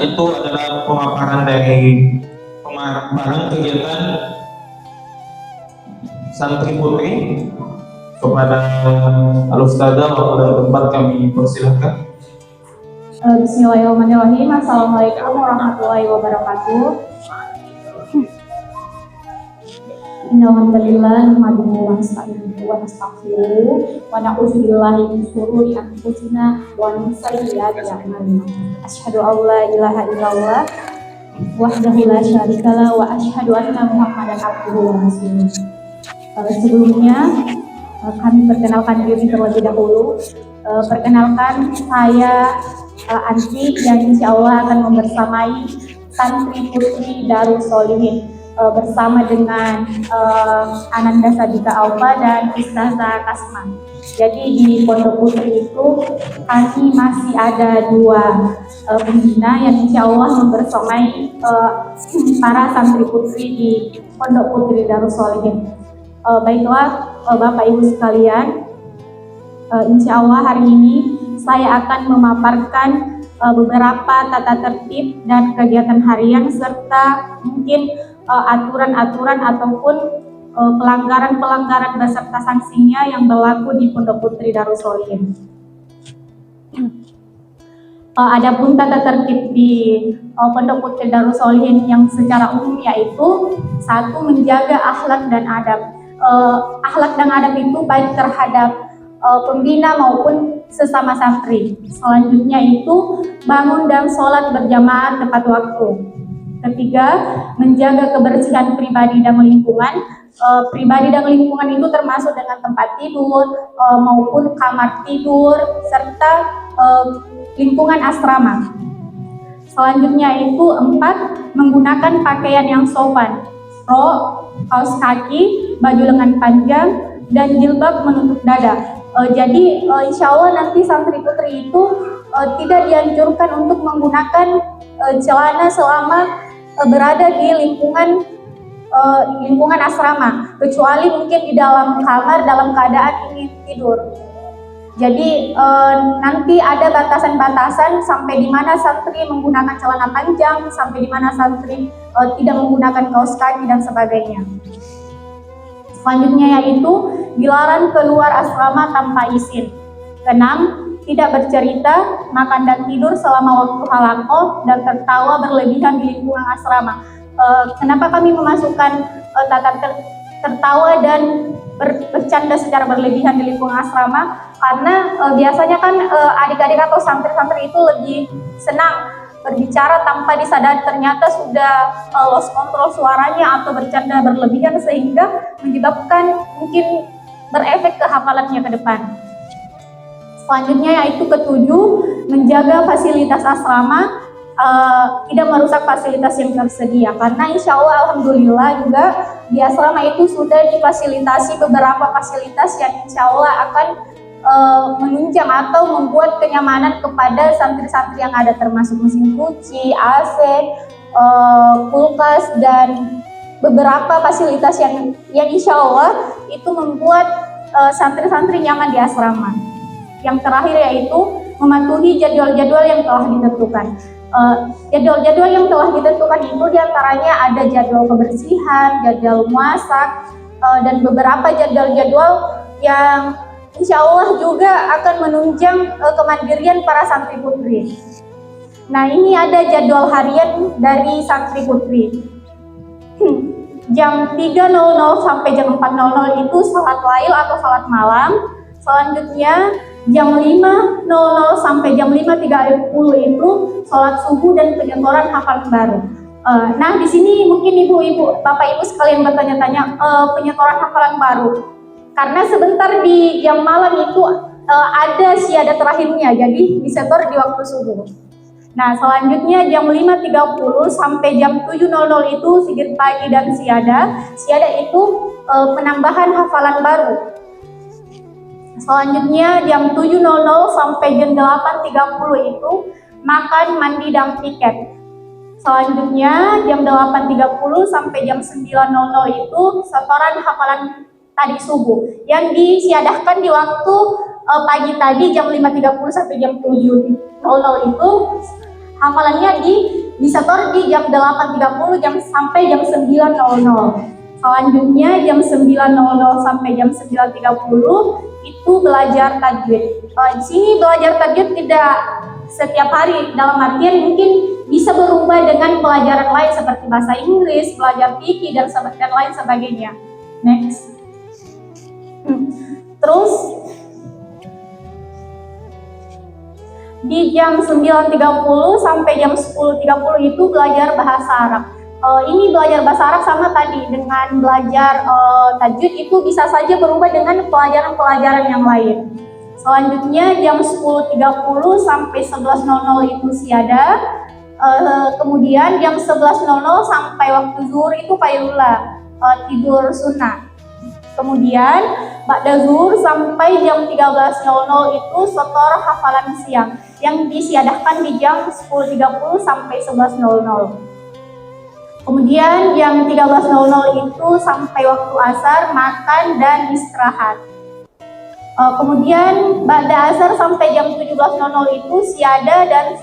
itu adalah pemaparan dari pemaparan kegiatan santri putri kepada al-ustadzah. Waktu dan tempat kami persilahkan. Bismillahirrahmanirrahim. Assalamualaikum warahmatullahi wabarakatuh. Innalhamdulillah nahmaduhu wa nasta'inuhu wa nastaghfiruh wa na'udzu billahi min shururi anfusina wa min sayyiati a'malina. Asyhadu an la ilaha illallah wahdahu la syarikalah wa asyhadu anna Muhammadan abduhu wa rasuluh. Sebelumnya kami perkenalkan diri terlebih dahulu. Perkenalkan, saya Anti yang insya Allah akan membersamai santri putri Darus Sholihin bersama dengan Ananda Sadika Aufa dan Ustazah Kasma. Jadi di Pondok Putri itu kami masih ada 2 pembina yang insya Allah membersamai para santri putri di Pondok Putri Darus Sholihin. Baiklah Bapak Ibu sekalian, insya Allah hari ini saya akan memaparkan beberapa tata tertib dan kegiatan harian serta mungkin aturan-aturan ataupun pelanggaran-pelanggaran beserta sanksinya yang berlaku di Pondok Putri Darus Sholihin. Adapun tata tertib di Pondok Putri Darus Sholihin yang secara umum yaitu 1. Menjaga akhlak dan adab. Akhlak dan adab itu baik terhadap pembina maupun sesama santri. Selanjutnya itu bangun dan sholat berjamaah tepat waktu. Ketiga, menjaga kebersihan pribadi dan lingkungan. Pribadi dan lingkungan itu termasuk dengan tempat tidur maupun kamar tidur serta lingkungan asrama. Selanjutnya itu 4, menggunakan pakaian yang sopan. Rok, kaos kaki, baju lengan panjang, dan jilbab menutup dada. Jadi insya Allah nanti santri putri itu tidak dianjurkan untuk menggunakan celana selama berada di lingkungan asrama, kecuali mungkin di dalam kamar dalam keadaan ingin tidur. Jadi nanti ada batasan-batasan sampai di mana santri menggunakan celana panjang, sampai di mana santri tidak menggunakan kaos kaki dan sebagainya. Selanjutnya yaitu dilarang keluar asrama tanpa izin. 6. Tidak bercerita, makan dan tidur selama waktu halaqah dan tertawa berlebihan di lingkungan asrama. Kenapa kami memasukkan tata tertawa dan bercanda secara berlebihan di lingkungan asrama? Karena biasanya kan adik-adik atau santri-santri itu lebih senang berbicara tanpa disadari ternyata sudah lost control suaranya atau bercanda berlebihan sehingga menyebabkan mungkin berefek ke hafalannya ke depan. Selanjutnya yaitu ketujuh, menjaga fasilitas asrama, tidak merusak fasilitas yang tersedia, karena insya Allah alhamdulillah juga di asrama itu sudah difasilitasi beberapa fasilitas yang insya Allah akan menunjang atau membuat kenyamanan kepada santri-santri yang ada, termasuk mesin cuci, AC, kulkas, dan beberapa fasilitas yang insya Allah itu membuat santri-santri nyaman di asrama. Yang terakhir yaitu mematuhi jadwal-jadwal yang telah ditentukan. Jadwal-jadwal yang telah ditentukan itu diantaranya ada jadwal kebersihan, jadwal masak, dan beberapa jadwal-jadwal yang insya Allah juga akan menunjang kemandirian para santri putri. Nah, ini ada jadwal harian dari santri putri. Jam 3.00 sampai jam 4.00 itu salat lail atau salat malam. Selanjutnya jam 5.00 sampai jam 5.30 itu sholat subuh dan penyetoran hafalan baru. Nah, di sini mungkin ibu-ibu, bapak-ibu sekalian bertanya-tanya penyetoran hafalan baru. Karena sebentar di jam malam itu ada syiadah terakhirnya, jadi disetor di waktu subuh. Nah, selanjutnya jam 5.30 sampai jam 7.00 itu zikir pagi dan syiadah. Syiadah itu penambahan hafalan baru. Selanjutnya jam 7.00 sampai jam 8.30 itu makan, mandi, dan piket. Selanjutnya jam 8.30 sampai jam 9.00 itu setoran hafalan tadi subuh yang disiadahkan di waktu pagi tadi jam 5.30 sampai jam 7.00 itu hafalannya disetor di jam 8.30 sampai jam 9.00. Selanjutnya jam 9.00 sampai jam 9.30 itu belajar tajwid. Di sini belajar tajwid tidak setiap hari, dalam artian mungkin bisa berubah dengan pelajaran lain seperti bahasa Inggris, belajar fikih dan lain sebagainya. Next. Terus di jam 9.30 sampai jam 10.30 itu belajar bahasa Arab. Ini belajar bahasa Arab sama tadi dengan belajar tajwid itu bisa saja berubah dengan pelajaran-pelajaran yang lain. Selanjutnya jam 10.30 sampai 11.00 itu syiadah. Kemudian jam 11.00 sampai waktu zuhur itu qailula, tidur sunnah. Kemudian ba'da zuhur sampai jam 13.00 itu setor hafalan siang yang disiadahkan di jam 10.30 sampai 11.00. Kemudian jam 13.00 itu sampai waktu asar makan dan istirahat. Kemudian ba'da asar sampai jam 17.00 itu syiadah dan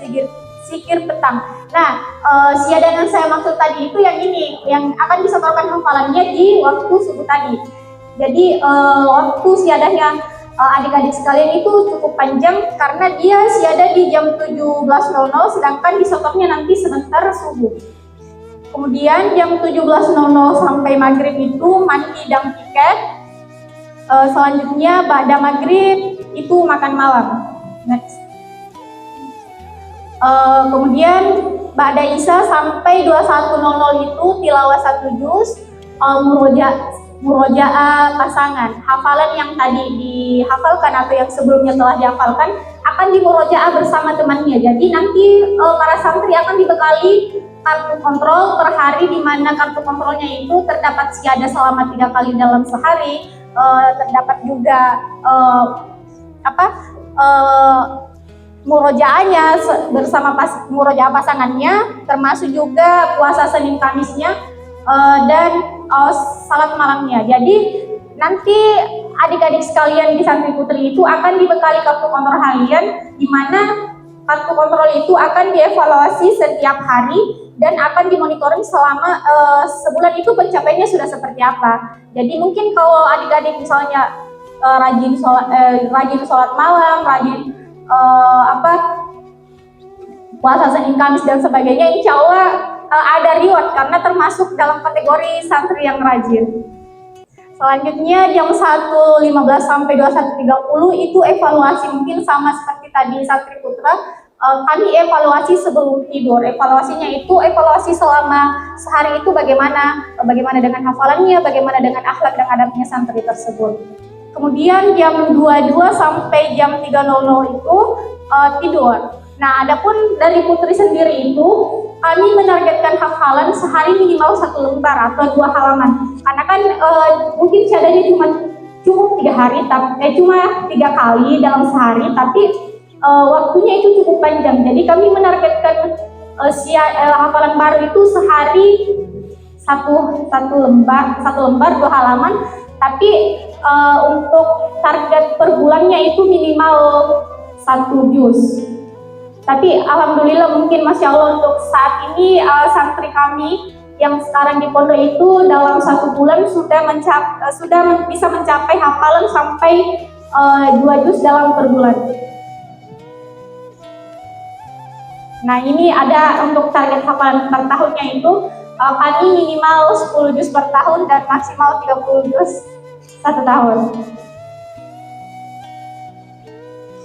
zikir petang. Nah, syiadah yang saya maksud tadi itu yang ini, yang akan disetorkan hafalannya di waktu subuh tadi. Jadi waktu syiadahnya adik-adik sekalian itu cukup panjang karena dia syiadah di jam 17.00 sedangkan disetornya nanti sebentar subuh. Kemudian jam 17.00 sampai maghrib itu mandi dan piket. Selanjutnya ba'da maghrib itu makan malam. Next. Kemudian ba'da isya sampai 21.00 itu tilawah 1 juz, murojaah pasangan. Hafalan yang tadi dihafalkan atau yang sebelumnya telah dihafalkan akan dimurojaah bersama temannya. Jadi nanti para santri akan dibekali kartu kontrol per hari, di mana kartu kontrolnya itu terdapat syiadah selama 3 kali dalam sehari, terdapat juga murojaahnya bersama murojaah pasangannya, termasuk juga puasa Senin Kamisnya dan salat malamnya. Jadi nanti adik-adik sekalian di santri putri itu akan dibekali kartu kontrol harian, di mana kartu kontrol itu akan dievaluasi setiap hari dan akan dimonitoring selama sebulan itu pencapaiannya sudah seperti apa. Jadi mungkin kalau adik-adik misalnya rajin sholat malam, rajin puasa Senin Kamis dan sebagainya, insya Allah ada reward karena termasuk dalam kategori santri yang rajin. Selanjutnya jam 1.15 sampai 21.30 itu evaluasi, mungkin sama seperti tadi Santri Putra. Kami evaluasi sebelum tidur. Evaluasinya itu evaluasi selama sehari itu bagaimana dengan hafalannya, bagaimana dengan akhlak dan adabnya santri tersebut. Kemudian jam 22 sampai jam 3.00 itu tidur. Nah, adapun dari Putri sendiri itu kami menargetkan hafalan sehari minimal 1 lembar atau 2 halaman. Karena kan mungkin syahadahnya cuma 3 hari, cuma 3 kali dalam sehari, tapi waktunya itu cukup panjang. Jadi kami menargetkan hafalan baru itu sehari satu lembar 2 halaman. Tapi untuk target per bulannya itu minimal 1 juz. Tapi alhamdulillah mungkin masya Allah untuk saat ini santri kami yang sekarang di pondok itu dalam 1 bulan sudah bisa mencapai hafalan sampai 2 juz dalam per bulan. Nah, ini ada untuk target hafalan per tahunnya itu kami minimal 10 juz per tahun dan maksimal 30 juz 1 tahun.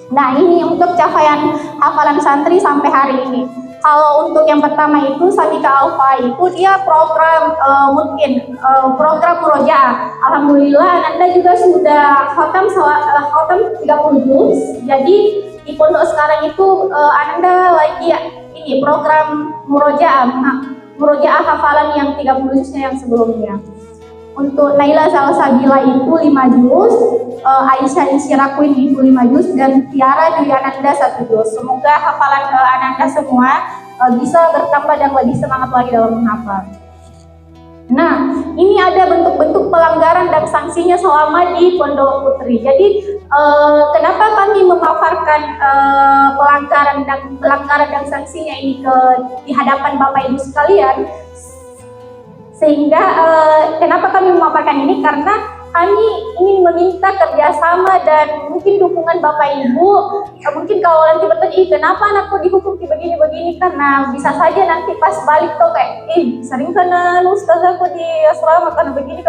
Nah, ini untuk capaian hafalan santri sampai hari ini. Kalau untuk yang pertama itu Sabika Alfa itu dia program program murojaah. Alhamdulillah Anda juga sudah khatam 30 juz. Jadi di pondok sekarang itu Anda lagi ini program murojaah hafalan yang 30 juznya yang sebelumnya. Untuk Naila Salsabila itu 5 juz, Aisyah Insyiraquin itu 5 juz, dan Tiara Dwi Ananda 1 juz. Semoga hafalan Ananda semua bisa bertambah dan lebih semangat lagi dalam menghafal. Nah, ini ada bentuk-bentuk pelanggaran dan sanksinya selama di Pondok Putri. Jadi, kenapa kami memaparkan pelanggaran dan sanksinya ini di hadapan Bapak Ibu sekalian? Sehingga kenapa kami memaparkan ini? Karena kami ingin meminta kerjasama dan mungkin dukungan Bapak Ibu. Mungkin kalau nanti bertanya, kenapa anakku dihukum begini-begini? Karena bisa saja nanti pas balik tuh kayak, sering kena ustazah aku di asrama karena begini.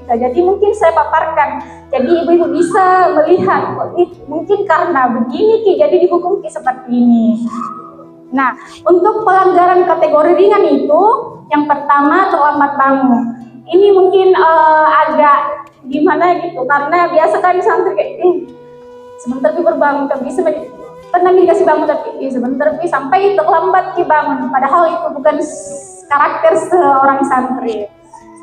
Jadi mungkin saya paparkan. Jadi ibu-ibu bisa melihat, mungkin karena begini jadi dihukum seperti ini. Nah, untuk pelanggaran kategori ringan itu, yang pertama terlambat bangun. Ini mungkin agak gimana gitu, karena biasa kan santri kayak sebentar berbangun, tapi pernah dikasih bangun tapi sebentar sampai terlambat bangun. Padahal itu bukan karakter seorang santri.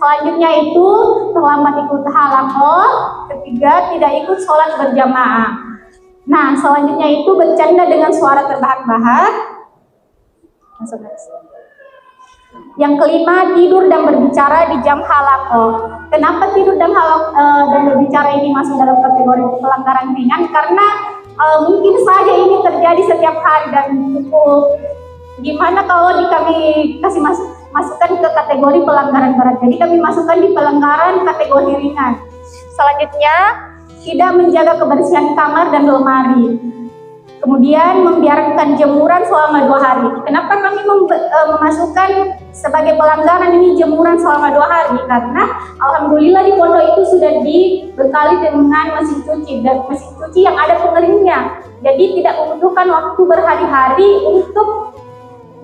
Selanjutnya itu terlambat ikut halaqah. Ketiga, tidak ikut sholat berjamaah. Nah, selanjutnya itu bercanda dengan suara terbahak-bahak. Yang kelima, tidur dan berbicara di jam halaqah. Kenapa tidur dan berbicara ini masuk dalam kategori pelanggaran ringan? Karena mungkin saja ini terjadi setiap hari dan cukup gimana kalau kami kasih masukkan ke kategori pelanggaran berat. Jadi kami masukkan di pelanggaran kategori ringan. Selanjutnya, tidak menjaga kebersihan kamar dan lemari. Kemudian membiarkan jemuran selama 2 hari. Kenapa kami memasukkan sebagai pelanggaran ini jemuran selama 2 hari? Karena alhamdulillah di pondok itu sudah dibekali dengan mesin cuci, dan mesin cuci yang ada pengeringnya. Jadi tidak membutuhkan waktu berhari-hari untuk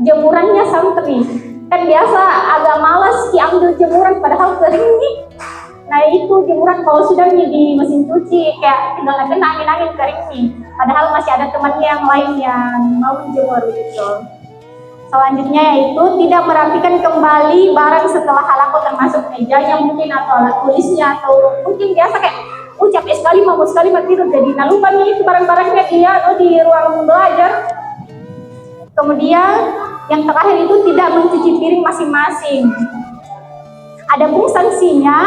jemurannya santri. Kan biasa agak malas diambil jemuran padahal kering nih. Nah, itu jemuran kalau sudah di mesin cuci kayak tinggal kena angin-angin kering nih. Padahal masih ada temannya yang lain yang mau menjemur gitu. Selanjutnya yaitu tidak merapikan kembali barang setelah halaqah, termasuk mejanya mungkin atau alat tulisnya, atau mungkin biasa kayak capek sekali mau tidur jadi lupa nih itu barang-barangnya dia di ruang belajar. Kemudian yang terakhir itu tidak mencuci piring masing-masing. Adapun sanksinya,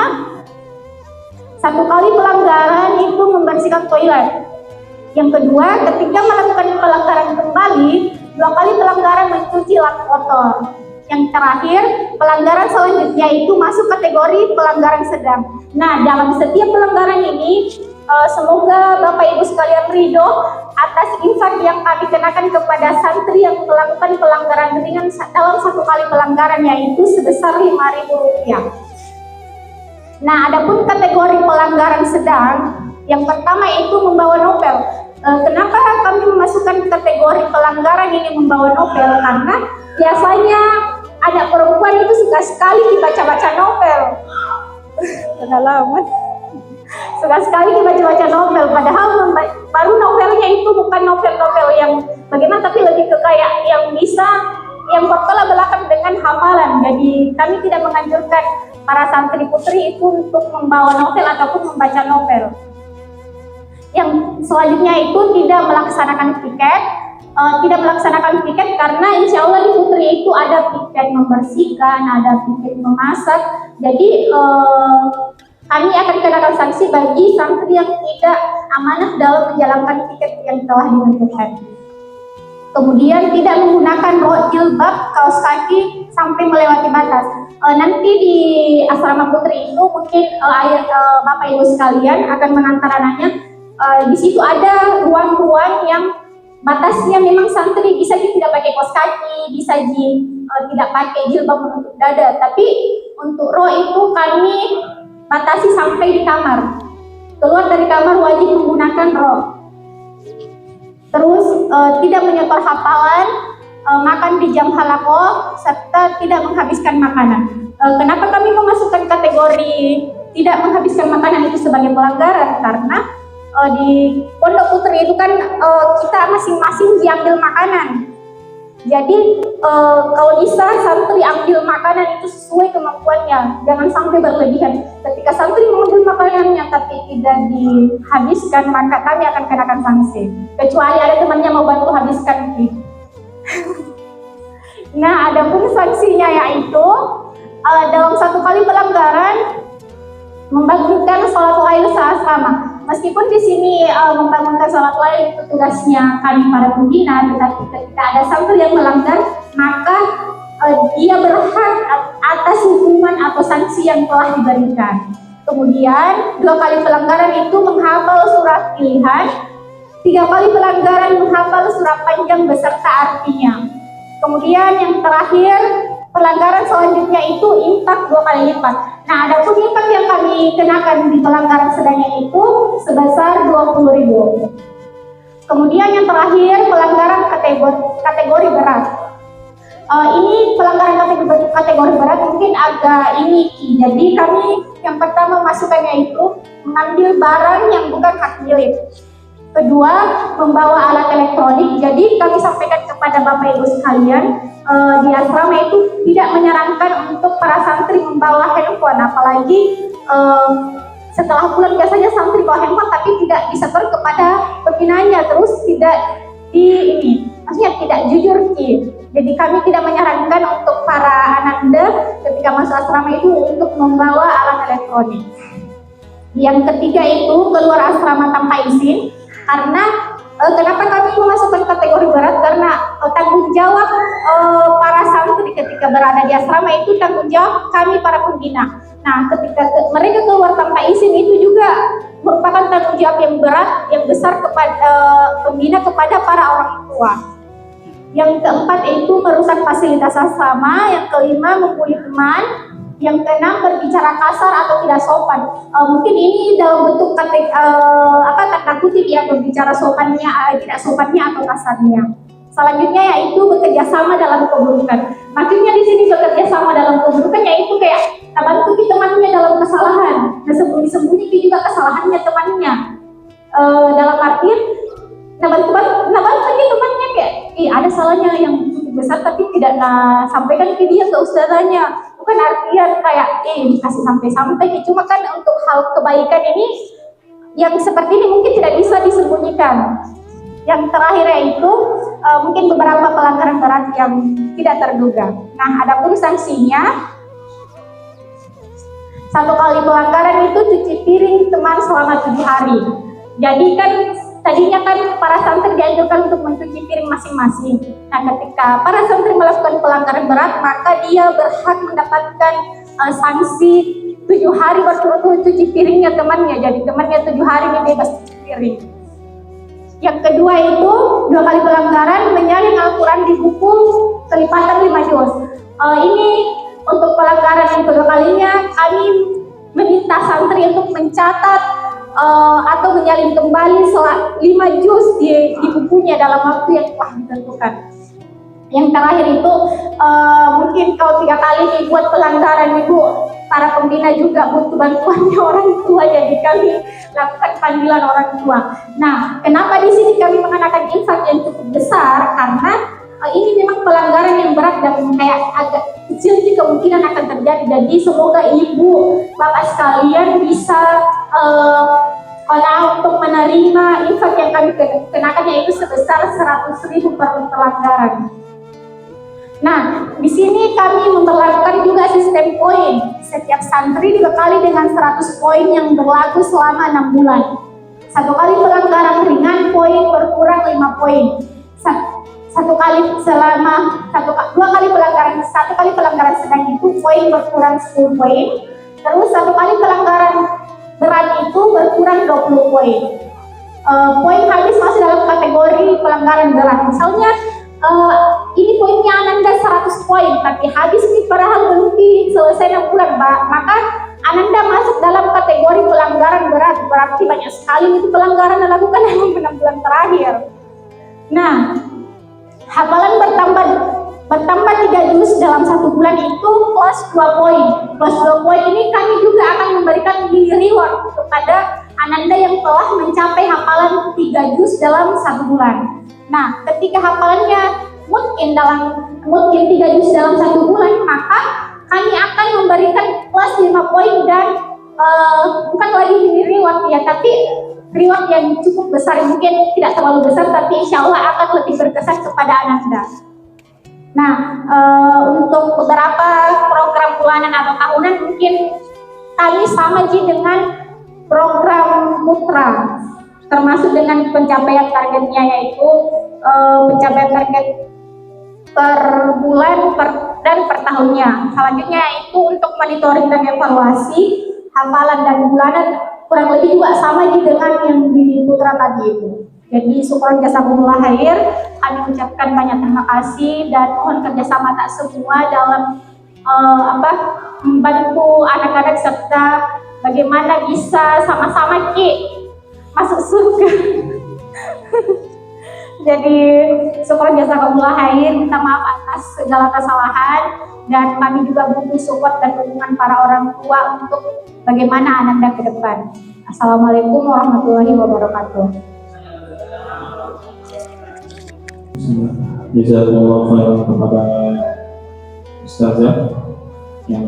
1 kali pelanggaran itu membersihkan toilet. Yang kedua, ketika melakukan pelanggaran kembali, 2 kali pelanggaran mencuci lap kotor. Yang terakhir, pelanggaran selanjutnya itu masuk kategori pelanggaran sedang. Nah, dalam setiap pelanggaran ini, semoga Bapak Ibu sekalian ridho, atas infak yang kami kenakan kepada santri yang melakukan pelanggaran ringan dalam 1 kali pelanggaran, yaitu sebesar Rp5.000. Nah, adapun kategori pelanggaran sedang, yang pertama itu membawa novel. Kenapa kami memasukkan kategori pelanggaran ini membawa novel? Karena biasanya anak perempuan itu suka sekali dibaca-baca novel. Pengalaman. Suka sekali dibaca-baca novel, padahal baru novelnya itu bukan novel-novel yang bagaimana, tapi lebih ke kayak yang bisa yang bertolak belakang dengan hafalan. Jadi kami tidak menganjurkan para santri putri itu untuk membawa novel ataupun membaca novel. Yang selanjutnya itu tidak melaksanakan piket. Tidak melaksanakan piket karena insya Allah di putri itu ada piket membersihkan, ada piket memasak. Jadi kami akan kenakan sanksi bagi santri yang tidak amanah dalam menjalankan piket yang telah ditentukan. Kemudian tidak menggunakan rok jilbab, kaos kaki sampai melewati batas. Nanti di asrama putri itu mungkin Bapak Ibu sekalian akan mengantar anaknya. Di situ ada ruang-ruang yang batasnya memang santri bisa tidak pakai kaos kaki, bisa tidak pakai jilbab menutup dada. Tapi untuk rok itu kami batasi sampai di kamar. Keluar dari kamar wajib menggunakan rok. Terus tidak menyetor hafalan, makan di jam halakoh, serta tidak menghabiskan makanan. Kenapa kami memasukkan kategori tidak menghabiskan makanan itu sebagai pelanggaran? Karena di pondok putri itu kan kita masing-masing diambil makanan. Jadi kalau bisa santri ambil makanan itu sesuai kemampuannya, jangan sampai berlebihan. Ketika santri mengambil makanannya tapi tidak dihabiskan, maka kami akan kenakan sanksi. Kecuali ada temannya mau bantu habiskan. Nah, adapun sanksinya yaitu dalam 1 kali pelanggaran membangunkan sholat lail seasrama. Meskipun di sini membangunkan sholat lail itu tugasnya kami para pembina, tetapi ketika ada santri yang melanggar, maka dia berhak atas hukuman atau sanksi yang telah diberikan. Kemudian 2 kali pelanggaran itu menghafal surat pilihan, 3 kali pelanggaran menghafal surat panjang beserta artinya. Kemudian yang terakhir pelanggaran selanjutnya itu infak 2 kali lipat. Nah, adapun infak yang kami kenakan di pelanggaran sedangnya itu sebesar 20.000. Kemudian yang terakhir pelanggaran kategori berat. Ini pelanggaran kategori berat mungkin agak ini. Jadi kami yang pertama masukkannya itu mengambil barang yang bukan hak milik. Kedua, membawa alat elektronik. Jadi kami sampaikan kepada Bapak Ibu sekalian, di asrama itu tidak menyarankan untuk para santri membawa handphone, apalagi setelah pulang biasanya santri bawa handphone tapi tidak disetor kepada pembinanya, terus tidak maksudnya tidak jujur. Jadi kami tidak menyarankan untuk para ananda ketika masuk asrama itu untuk membawa alat elektronik. Yang ketiga itu keluar asrama tanpa izin. Karena kenapa kami memasukkan kategori berat? Karena tanggung jawab para santri ketika berada di asrama itu tanggung jawab kami para pembina. Nah, ketika mereka keluar tanpa izin itu juga merupakan tanggung jawab yang berat, yang besar kepada pembina kepada para orang tua. Yang keempat itu merusak fasilitas asrama. Yang kelima membuli teman. Yang keenam berbicara kasar atau tidak sopan. Mungkin ini dalam bentuk tanda kutip ya, berbicara sopannya, tidak sopannya atau kasarnya. Selanjutnya yaitu bekerja sama dalam keburukan. Maksudnya di sini bekerja sama dalam keburukan yaitu kayak bantu temannya dalam kesalahan. Nah, sembunyi-sembunyi juga kesalahannya temannya. Dalam artian bantu temannya kayak ada salahnya yang cukup besar tapi tidak sampaikan ke dia, ke ustazanya. Bukan artian kayak dikasih sampai-sampai, cuma kan untuk hal kebaikan ini yang seperti ini mungkin tidak bisa disembunyikan. Yang terakhir yaitu mungkin beberapa pelanggaran berat yang tidak terduga. Nah, adapun sanksinya 1 kali pelanggaran itu cuci piring teman selama 7 hari. Jadi kan tadinya kan para santri dianjurkan untuk mencuci piring masing-masing. Nah, ketika para santri melakukan pelanggaran berat, maka dia berhak mendapatkan sanksi 7 hari berturut-turut cuci piringnya temannya. Jadi temannya 7 hari ini bebas cuci piring. Yang kedua itu 2 kali pelanggaran menyalin Al-Quran di buku kelipatan 5 juz. Ini untuk pelanggaran yang kedua kalinya kami meminta santri untuk mencatat atau menyalin kembali 5 juz di bukunya dalam waktu yang telah ditentukan. Yang terakhir itu mungkin kalau 3 kali dibuat pelanggaran Ibu, para pembina juga butuh bantuannya orang tua, jadi kami lakukan panggilan orang tua. Nah, kenapa di sini kami mengenakan infak yang cukup besar? Karena ini memang pelanggaran yang berat dan kayak agak kecil sih kemungkinan akan terjadi. Jadi semoga ibu, bapak sekalian bisa untuk menerima infak yang kami kenakan, yaitu sebesar 100.000 per pelanggaran. Nah, di sini kami memperlakukan juga sistem poin. Setiap santri dibekali dengan 100 poin yang berlaku selama 6 bulan. 1 kali pelanggaran ringan, poin berkurang 5 poin. 2 kali pelanggaran, 1 kali pelanggaran sedang itu poin berkurang 10 poin. Terus 1 kali pelanggaran berat itu berkurang 20 poin. Poin habis masih dalam kategori pelanggaran berat. Misalnya ini poinnya Ananda 100 poin, tapi habis nih padahal belum selesai 6 bulan, maka Ananda masuk dalam kategori pelanggaran berat. Berarti banyak sekali itu pelanggaran dilakukan dalam 6 bulan terakhir. Nah, hafalan bertambah 3 juz dalam 1 bulan itu plus 2 poin. Plus 2 poin ini kami juga akan memberikan reward kepada Ananda yang telah mencapai hafalan 3 juz dalam 1 bulan. Nah, ketika hafalannya mungkin 3 juz dalam 1 bulan, maka kami akan memberikan plus 5 poin dan bukan lagi ini reward ya, tapi reward yang cukup besar, mungkin tidak terlalu besar, tapi insya Allah akan lebih berkesan kepada Ananda. Nah, untuk beberapa program bulanan atau tahunan mungkin kami sama dengan program Putra, termasuk dengan pencapaian targetnya, yaitu pencapaian target per bulan dan per tahunnya. Selanjutnya itu untuk monitoring dan evaluasi hafalan dan bulanan kurang lebih juga sama dengan yang di Putra tadi itu. Jadi syukur jazakumullah khair, kami ucapkan banyak terima kasih dan mohon kerjasama tak semua dalam membantu anak-anak serta bagaimana bisa sama-sama masuk surga. Jadi syukur jazakumullah khair, minta maaf atas segala kesalahan dan kami juga butuh support dan dukungan para orang tua untuk bagaimana Ananda ke depan. Assalamualaikum warahmatullahi wabarakatuh. Jazakallah khairan kepada Ustazah yang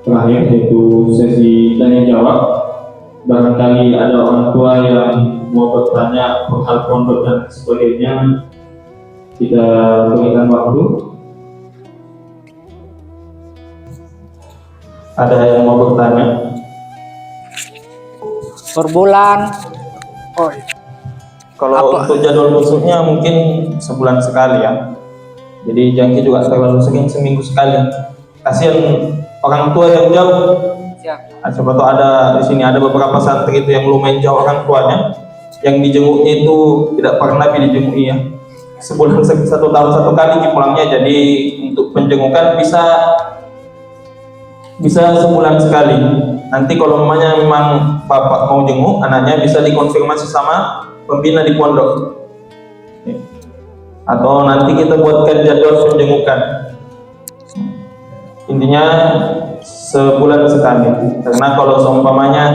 terakhir, yaitu sesi tanya jawab. Barangkali ada orang tua yang mau bertanya perihal pondok dan sebagainya, kita berikan waktu. Ada yang mau bertanya? Per bulan. Oh, Kalau untuk jadwal busuknya mungkin sebulan sekali ya. Jadi jangan juga terlalu sering, seminggu sekali. Kasihan orang tua yang jauh. siap. Siapa tahu ada di sini ada beberapa santri itu yang lumayan jauh orang tuanya, yang dijenguknya itu tidak pernah dijenguk ya. Sebulan 1 tahun 1 kali pulangnya. Jadi untuk penjengukan bisa sebulan sekali. Nanti kalau mamanya memang bapak mau jenguk anaknya, bisa dikonfirmasi sama pembina di pondok, atau nanti kita buatkan jadwal penjengukan. Intinya sebulan sekali, karena kalau seumpamanya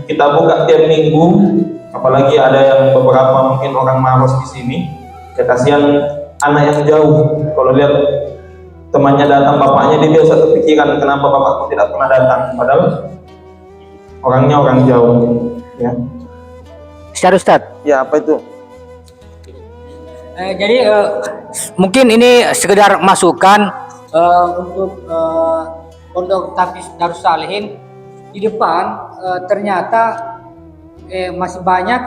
kita buka tiap minggu, apalagi ada yang beberapa mungkin orang maros di sini, ya kasihan anak yang jauh. Kalau lihat temannya datang, bapaknya, dia biasa kepikiran kenapa bapakku tidak pernah datang, padahal orangnya orang jauh ya. Ustaz. Ya, apa itu? Jadi mungkin ini sekedar masukan untuk Pondok Tahfiz Darus Salihin di depan. Ternyata masih banyak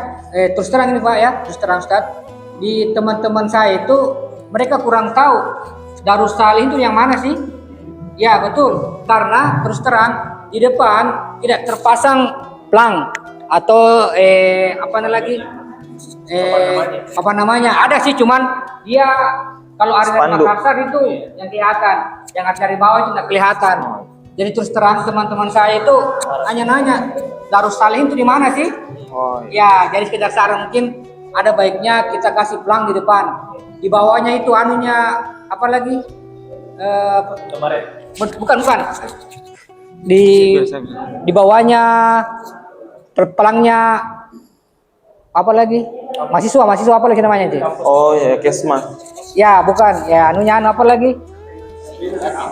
terus terang ini Pak ya, terus terang Ustaz, di teman-teman saya itu mereka kurang tahu Darus Salihin itu yang mana sih? Ya betul, karena terus terang di depan tidak terpasang plang atau apa namanya? Ada sih, cuman dia kalau ada Spanduk. Makassar itu yang kelihatan, yang dari bawah itu nggak kelihatan. Jadi terus terang teman-teman saya itu hanya nanya, Darussalihin itu di mana sih? Oh, Ya, jadi sekedar saran, mungkin ada baiknya kita kasih pelang di depan. Di bawahnya itu anunya apa lagi? Bukan. Di bawahnya pelangnya apa lagi? Mahasiswa apa lagi namanya, Cik? oh ya, Kesma. Ya, bukan. Ya, anunya apa lagi?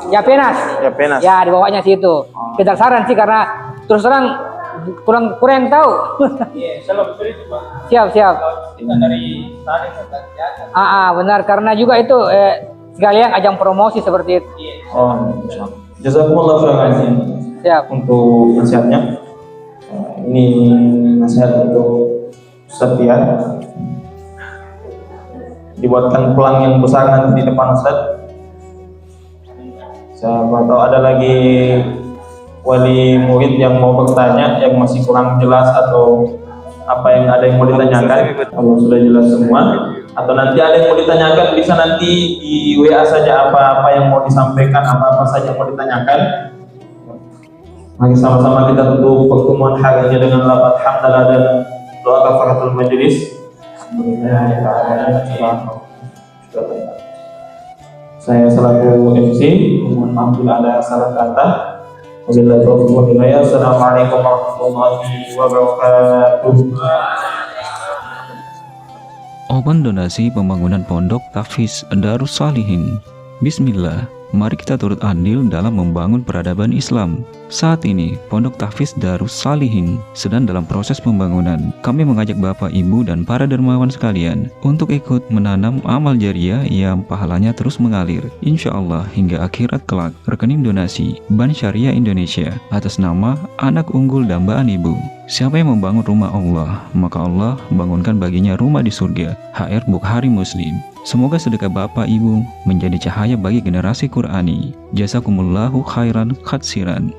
Ya, penas. Ya, penas. Ya, di bawahnya situ. Sekedar saran sih, karena terus terang kurang tahu. Siap. Benar, karena juga itu sekalian ajang promosi seperti itu. Oh, insyaallah. Jazakumullah khairan Siap. untuk nasihatnya. Ini nasihat untuk Ustaz Tiar. Dibuatkan pelang yang besar nanti di depan Ustaz. Siapa tahu ada lagi wali murid yang mau bertanya, yang masih kurang jelas atau apa yang ada yang mau ditanyakan. Kalau sudah jelas semua, atau nanti ada yang mau ditanyakan, bisa nanti di WA saja apa yang mau disampaikan, apa saja yang mau ditanyakan. Mari sama-sama kita tutup pertemuan hari ini dengan lafaz hamdalah dan doa kafaratul majelis. Saya selaku MC, mohon maaf bila ada salah kata. Wabillahi taufiq wal hidayah. Assalamualaikum warahmatullahi wabarakatuh. Open donasi pembangunan Pondok Tahfiz Darussalihin. Bismillah, mari kita turut andil dalam membangun peradaban Islam. Saat ini, Pondok Tahfiz Darussalihin sedang dalam proses pembangunan. Kami mengajak Bapak, Ibu, dan para dermawan sekalian untuk ikut menanam amal jariah yang pahalanya terus mengalir, insya Allah hingga akhirat kelak. Rekening donasi Bank Syariah Indonesia atas nama anak unggul dambaan Ibu. Siapa yang membangun rumah Allah, maka Allah bangunkan baginya rumah di surga. HR Bukhari Muslim. Semoga sedekah Bapak Ibu menjadi cahaya bagi generasi Qurani. Jazakumullahu khairan khatsiran.